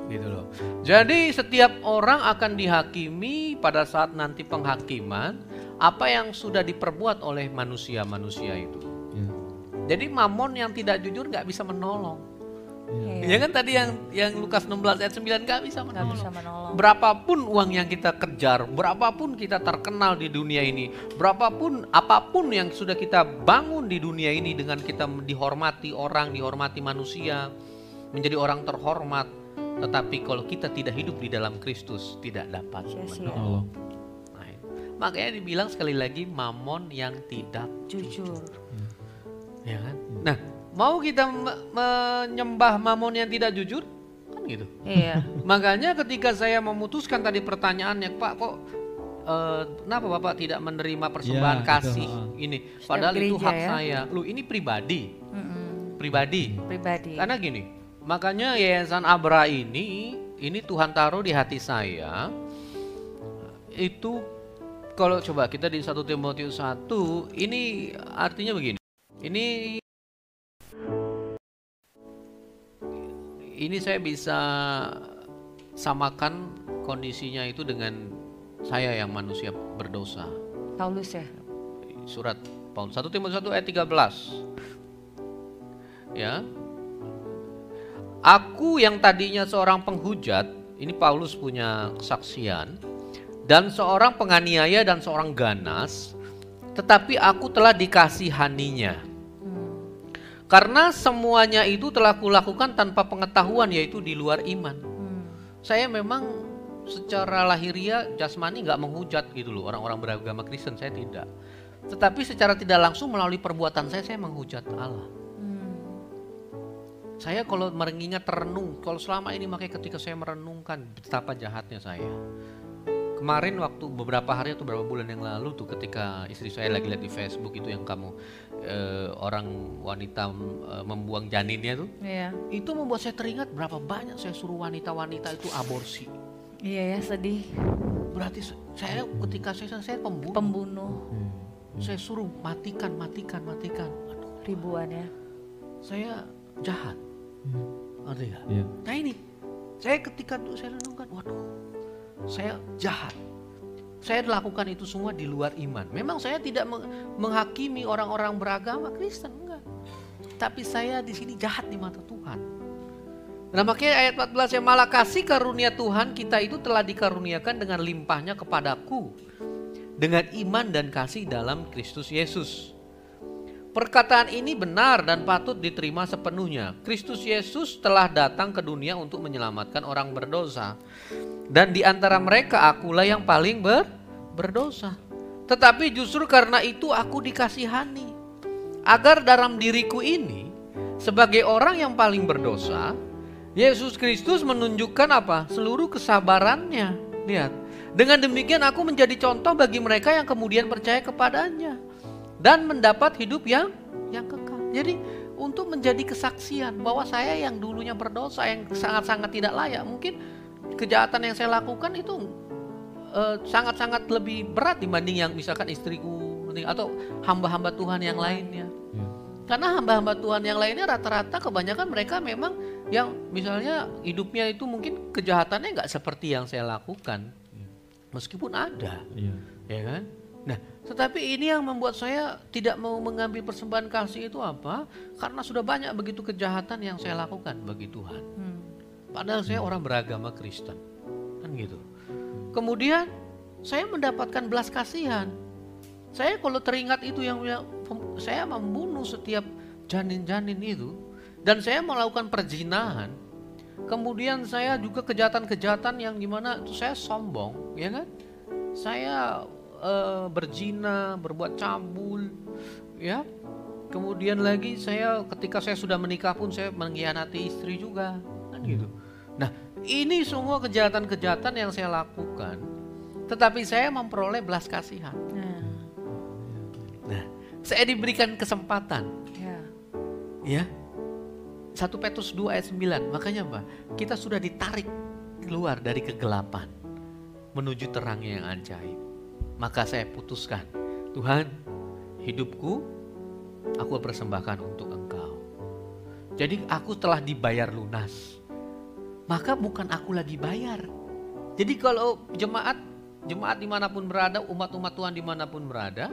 Gitu loh. Jadi setiap orang akan dihakimi pada saat nanti penghakiman apa yang sudah diperbuat oleh manusia-manusia itu. Iya. Jadi mamon yang tidak jujur nggak bisa menolong. Iya. Ya kan tadi yang Lukas 16 ayat 9 nggak bisa Nggak menolong. bisa menolong. Berapapun uang yang kita kejar, berapapun kita terkenal di dunia ini, berapapun apapun yang sudah kita bangun di dunia ini dengan kita dihormati orang, dihormati manusia, menjadi orang terhormat, tetapi kalau kita tidak hidup di dalam Kristus tidak dapat Sia-sia. menolong. Nah, makanya dibilang sekali lagi mamon yang tidak Jujur. ya kan? Nah, mau kita menyembah mamon yang tidak jujur? Kan gitu. Iya. Makanya ketika saya memutuskan tadi pertanyaannya, Pak, kok kenapa Bapak tidak menerima persembahan Ya, itu, kasih ini? Padahal itu gereja hak ya. saya. Lu ini pribadi. Mm-mm. Pribadi. Pribadi. Karena gini, makanya Yayasan Abra ini Tuhan taruh di hati saya. Itu kalau coba kita di 1 Timotius 1, ini artinya begini. Ini saya bisa samakan kondisinya itu dengan saya yang manusia berdosa. Paulus ya. Surat Paulus 1 Timotius 1 ayat 13. Ya. Aku yang tadinya seorang penghujat, ini Paulus punya kesaksian, dan seorang penganiaya dan seorang ganas, tetapi aku telah dikasihaninya. Karena semuanya itu telah kulakukan tanpa pengetahuan, yaitu di luar iman. Saya memang secara lahiriah jasmani nggak menghujat gitu loh orang-orang beragama Kristen, saya tidak. Tetapi secara tidak langsung melalui perbuatan saya menghujat Allah. Saya kalau mengingat renung, kalau selama ini makanya ketika saya merenungkan betapa jahatnya saya. Kemarin waktu beberapa hari atau beberapa bulan yang lalu tuh ketika istri saya lagi lihat di Facebook itu yang kamu orang wanita membuang janinnya tuh. Iya. Itu membuat saya teringat berapa banyak saya suruh wanita-wanita itu aborsi. Iya ya, sedih. Berarti saya ketika saya pembunuh. Pembunuh Saya suruh matikan. Aduh, ribuan ya. saya jahat. Ngerti nggak? Iya. Nah ini, saya ketika itu saya renungkan, waduh, saya jahat. Saya lakukan itu semua di luar iman. Memang saya tidak menghakimi orang-orang beragama Kristen, enggak. Tapi saya di sini jahat di mata Tuhan. Nah makanya ayat 14 yang malah kasih karunia Tuhan kita itu telah dikaruniakan dengan limpahnya kepadaku. dengan iman dan kasih dalam Kristus Yesus. Perkataan ini benar dan patut diterima sepenuhnya. Kristus Yesus telah datang ke dunia untuk menyelamatkan orang berdosa. Dan di antara mereka akulah yang paling berdosa. Tetapi justru karena itu aku dikasihani. Agar dalam diriku ini, sebagai orang yang paling berdosa, Yesus Kristus menunjukkan apa? Seluruh kesabarannya. Lihat. Dengan demikian aku menjadi contoh bagi mereka yang kemudian percaya kepadanya. Dan mendapat hidup yang kekal. Jadi untuk menjadi kesaksian bahwa saya yang dulunya berdosa, yang sangat-sangat tidak layak, mungkin kejahatan yang saya lakukan itu sangat-sangat lebih berat dibanding yang misalkan istriku atau hamba-hamba Tuhan yang lainnya. Karena hamba-hamba Tuhan yang lainnya rata-rata kebanyakan mereka memang yang misalnya hidupnya itu mungkin kejahatannya nggak seperti yang saya lakukan, meskipun ada, ya kan? Nah, tetapi ini yang membuat saya tidak mau mengambil persembahan kasih itu apa? Karena sudah banyak begitu kejahatan yang saya lakukan bagi Tuhan. Padahal saya orang beragama Kristen, kan gitu. Kemudian saya mendapatkan belas kasihan. Saya kalau teringat itu yang saya membunuh setiap janin-janin itu, dan saya melakukan perzinahan. Kemudian saya juga kejahatan-kejahatan yang dimana itu saya sombong, ya kan? Saya berzina, berbuat cabul, ya. Kemudian lagi saya ketika saya sudah menikah pun saya mengkhianati istri juga, kan gitu. Nah, ini semua kejahatan-kejahatan yang saya lakukan, tetapi saya memperoleh belas kasihan. Nah, saya diberikan kesempatan, ya. 1 Petrus 2 ayat 9, makanya apa? Kita sudah ditarik keluar dari kegelapan menuju terang yang ajaib. Maka saya putuskan, Tuhan, hidupku aku persembahkan untuk Engkau. Jadi aku telah dibayar lunas. Maka bukan aku lagi bayar. Jadi kalau jemaat dimanapun berada, umat-umat Tuhan dimanapun berada,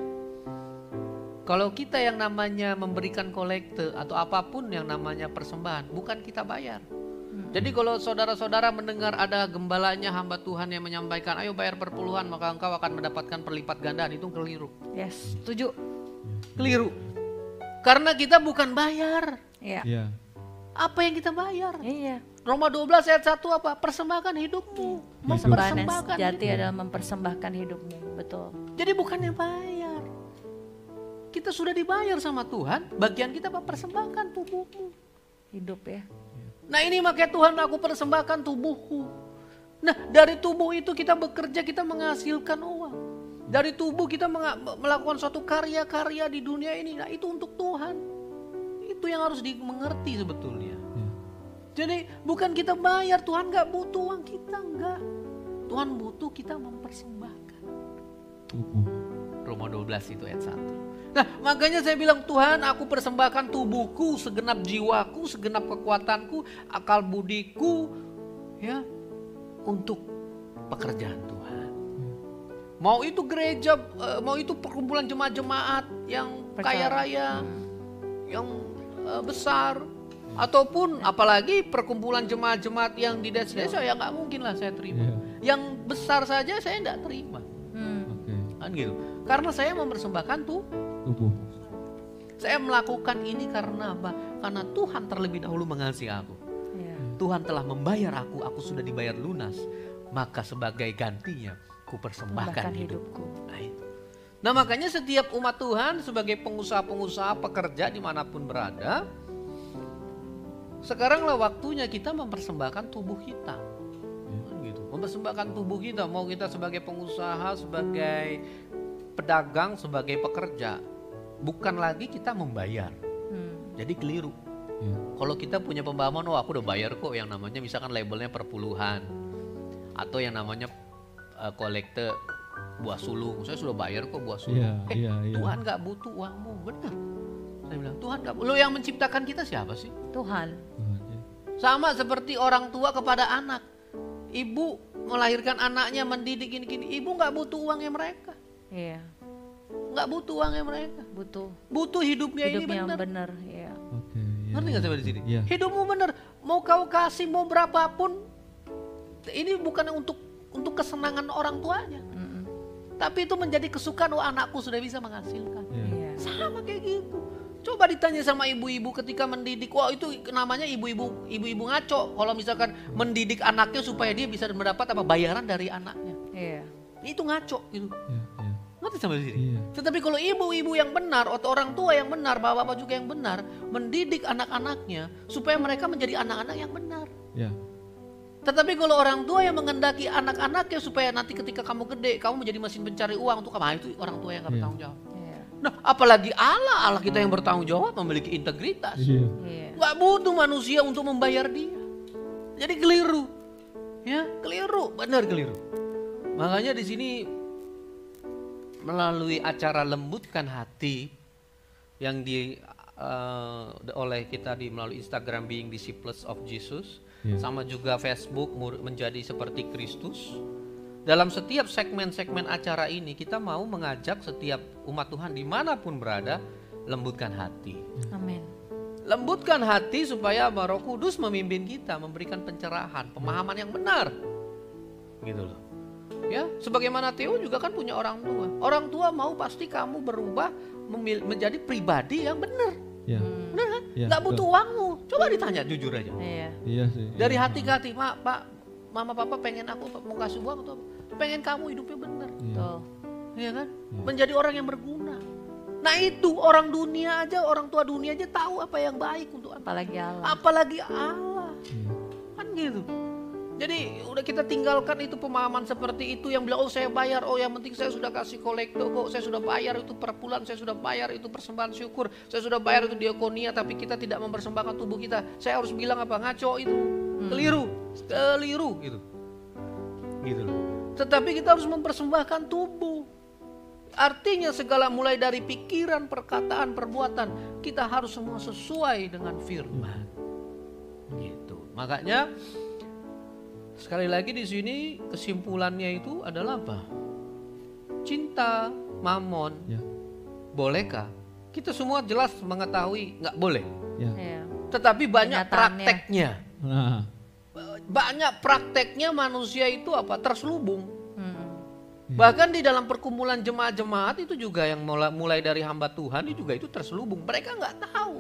kalau kita yang namanya memberikan kolekte atau apapun yang namanya persembahan, bukan kita bayar. Jadi kalau saudara-saudara mendengar ada gembalanya hamba Tuhan yang menyampaikan, ayo bayar perpuluhan maka engkau akan mendapatkan perlipat gandaan, itu keliru. Yes, setuju. Keliru. Karena kita bukan bayar. Iya. Apa yang kita bayar? Iya. Roma 12 ayat 1 apa? Persembahkan hidupmu. Persembahan yang Mempersembahkan sejati hidupmu. adalah mempersembahkan hidupmu, betul. Jadi bukannya bayar. Kita sudah dibayar sama Tuhan, bagian kita mempersembahkan tubuhmu. Hidup ya. Nah ini makanya Tuhan, aku persembahkan tubuhku. Nah dari tubuh itu kita bekerja, kita menghasilkan uang. Dari tubuh kita melakukan suatu karya-karya di dunia ini. Nah itu untuk Tuhan. Itu yang harus dimengerti sebetulnya. Jadi bukan kita bayar, Tuhan gak butuh uang kita, enggak. Tuhan butuh kita mempersembahkan tubuh. Roma 12 itu ayat 1. Nah makanya saya bilang, Tuhan aku persembahkan tubuhku, segenap jiwaku, segenap kekuatanku, akal budiku, ya, untuk pekerjaan Tuhan. Mau itu gereja, mau itu perkumpulan jemaat-jemaat yang kaya raya, yang besar, ataupun apalagi perkumpulan jemaat-jemaat yang di desa-desa, ya nggak mungkin lah saya terima. Yang besar saja saya nggak terima, kan gitu. Karena saya mempersembahkan tubuh. Saya melakukan ini karena apa? Karena Tuhan terlebih dahulu mengasihi aku. Tuhan telah membayar aku sudah dibayar lunas. Maka sebagai gantinya, ku persembahkan hidupku. Nah makanya setiap umat Tuhan sebagai pengusaha-pengusaha, pekerja dimanapun berada, sekaranglah waktunya kita mempersembahkan tubuh kita. Gitu. Mempersembahkan tubuh kita, mau kita sebagai pengusaha, sebagai pedagang, sebagai pekerja. Bukan lagi kita membayar. Jadi keliru. Kalau kita punya pemahaman, oh aku udah bayar kok, yang namanya misalkan labelnya perpuluhan, atau yang namanya kolekte buah sulung, saya sudah bayar kok buah sulung. Tuhan gak butuh uangmu, benar. Saya bilang Tuhan gak butuh. Lo yang menciptakan kita siapa sih? Tuhan. Sama seperti orang tua kepada anak. Ibu melahirkan anaknya, mendidik gini-gini, ibu gak butuh uangnya mereka. Iya. Nggak butuh uangnya mereka, butuh hidupnya ini benar. Benar, ya. Ngerti nggak sampai di sini? Hidupmu benar, mau kau kasih mau berapapun, ini bukan untuk kesenangan orang tuanya, Tapi itu menjadi kesukaan, anakku sudah bisa menghasilkan. Iya. Sama kayak gitu. Coba ditanya sama ibu-ibu ketika mendidik, wah itu namanya ibu-ibu ngaco. Kalau misalkan mendidik anaknya supaya dia bisa mendapat bayaran dari anaknya. Iya. Itu ngaco gitu. Iya. Ngerti sampai sini? Iya. Tetapi kalau ibu-ibu yang benar atau orang tua yang benar, bapak-bapak juga yang benar, mendidik anak-anaknya supaya mereka menjadi anak-anak yang benar. Iya. Tetapi kalau orang tua yang mengendaki anak-anaknya supaya nanti ketika kamu gede, kamu menjadi mesin pencari uang untuk kamu, itu orang tua yang gak bertanggung jawab. Iya. Nah, apalagi Allah kita yang bertanggung jawab, memiliki integritas. Iya. Iya. Gak butuh manusia untuk membayar dia. Jadi keliru. Ya, keliru, benar keliru. Makanya di sini melalui acara Lembutkan Hati yang oleh kita melalui Instagram Being Disciples of Jesus, sama juga Facebook Menjadi Seperti Kristus. Dalam setiap segmen-segmen acara ini kita mau mengajak setiap umat Tuhan dimanapun berada, lembutkan hati. Amin. Lembutkan hati supaya Roh Kudus memimpin kita, memberikan pencerahan, pemahaman yang benar. Gitu loh. Ya, sebagaimana Theo juga kan punya orang tua. Orang tua mau pasti kamu berubah menjadi pribadi yang benar. Iya. Benar kan? Iya, Nggak butuh uangmu. Coba ditanya jujur aja. Iya. Iya sih. Dari hati ke hati, Pak, Mama Papa pengen aku mau kasih uang atau pengen kamu hidupnya benar. Betul. Iya kan? Menjadi orang yang berguna. Nah itu orang dunia aja, orang tua dunia aja tahu apa yang baik untuk anak. Apalagi Allah. Apalagi Allah. Iya. Kan gitu. Jadi udah kita tinggalkan itu pemahaman seperti itu yang bilang, oh saya bayar, oh yang penting saya sudah kasih kolektor kok, saya sudah bayar itu per bulan, saya sudah bayar itu persembahan syukur, saya sudah bayar itu diakonia, tapi kita tidak mempersembahkan tubuh kita. Saya harus bilang apa? Ngaco itu. Keliru gitu. Gitu loh. Tetapi kita harus mempersembahkan tubuh. Artinya segala mulai dari pikiran, perkataan, perbuatan, kita harus semua sesuai dengan firman. Gitu. Makanya sekali lagi di sini kesimpulannya itu adalah apa? Cinta mamon. Ya. Bolehkah? Kita semua jelas mengetahui nggak boleh. Ya. Iya. Tetapi banyak Kenyataannya. prakteknya. Nah, Banyak prakteknya manusia itu apa? Terselubung. Hmm. Bahkan di dalam perkumpulan jemaat-jemaat itu juga yang mulai dari hamba Tuhan itu juga itu terselubung. Mereka nggak tahu.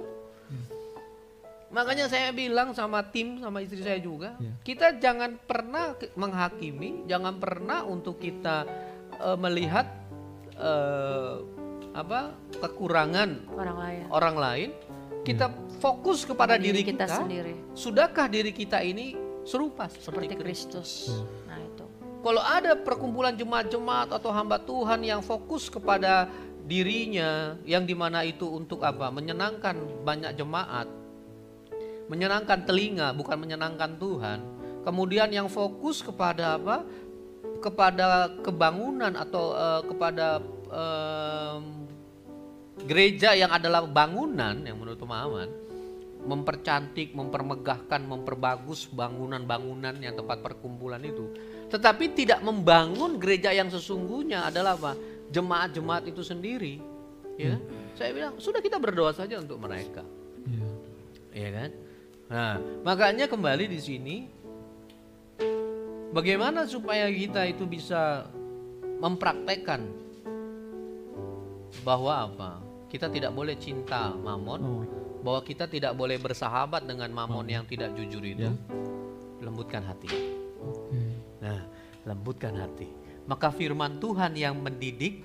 Makanya saya bilang sama tim, sama istri saya juga, kita jangan pernah menghakimi, jangan pernah untuk kita melihat kekurangan orang lain. Kita fokus kepada diri kita sendiri. Sudahkah diri kita ini serupa Seperti Kristus. Nah itu. Kalau ada perkumpulan jemaat-jemaat atau hamba Tuhan yang fokus kepada dirinya, yang dimana itu untuk apa? Menyenangkan banyak jemaat, menyenangkan telinga, bukan menyenangkan Tuhan. Kemudian yang fokus kepada apa? Kepada kebangunan atau kepada gereja yang adalah bangunan yang menurut pemahaman, mempercantik, mempermegahkan, memperbagus bangunan-bangunan yang tempat perkumpulan itu. Tetapi tidak membangun gereja yang sesungguhnya adalah apa? Jemaat-jemaat itu sendiri. Ya, saya bilang sudah kita berdoa saja untuk mereka. Iya kan? Nah, makanya kembali di sini, bagaimana supaya kita itu bisa mempraktekkan bahwa apa? Kita tidak boleh cinta mamon, bahwa kita tidak boleh bersahabat dengan mamon yang tidak jujur itu. Lembutkan hati. Nah, lembutkan hati. Maka firman Tuhan yang mendidik,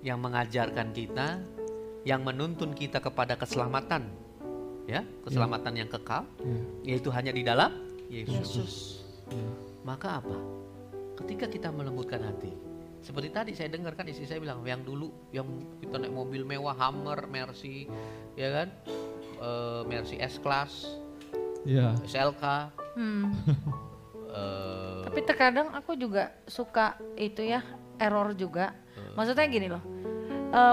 yang mengajarkan kita, yang menuntun kita kepada keselamatan, ya, keselamatan yang kekal, yaitu hanya di dalam Yesus. Maka apa? Ketika kita melembutkan hati, seperti tadi saya dengarkan istri saya bilang, yang dulu yang kita naik mobil mewah, Hummer, Mercy, ya kan, Mercy S-Class, SLK. Tapi terkadang aku juga suka itu ya, error juga. Maksudnya gini loh,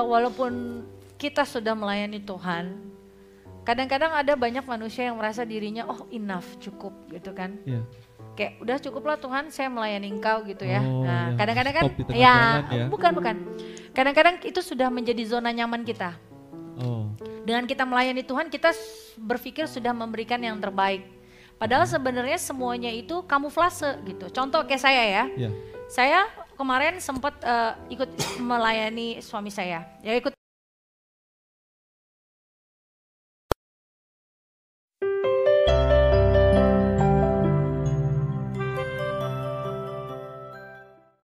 walaupun kita sudah melayani Tuhan, kadang-kadang ada banyak manusia yang merasa dirinya enough, cukup gitu kan. Kayak udah cukuplah Tuhan, saya melayani Engkau gitu ya. Nah, kadang-kadang kan bukan. Kadang-kadang itu sudah menjadi zona nyaman kita. Dengan kita melayani Tuhan, kita berpikir sudah memberikan yang terbaik. Padahal sebenarnya semuanya itu kamuflase gitu. Contoh kayak saya ya. Saya kemarin sempat ikut melayani suami saya. Ya ikut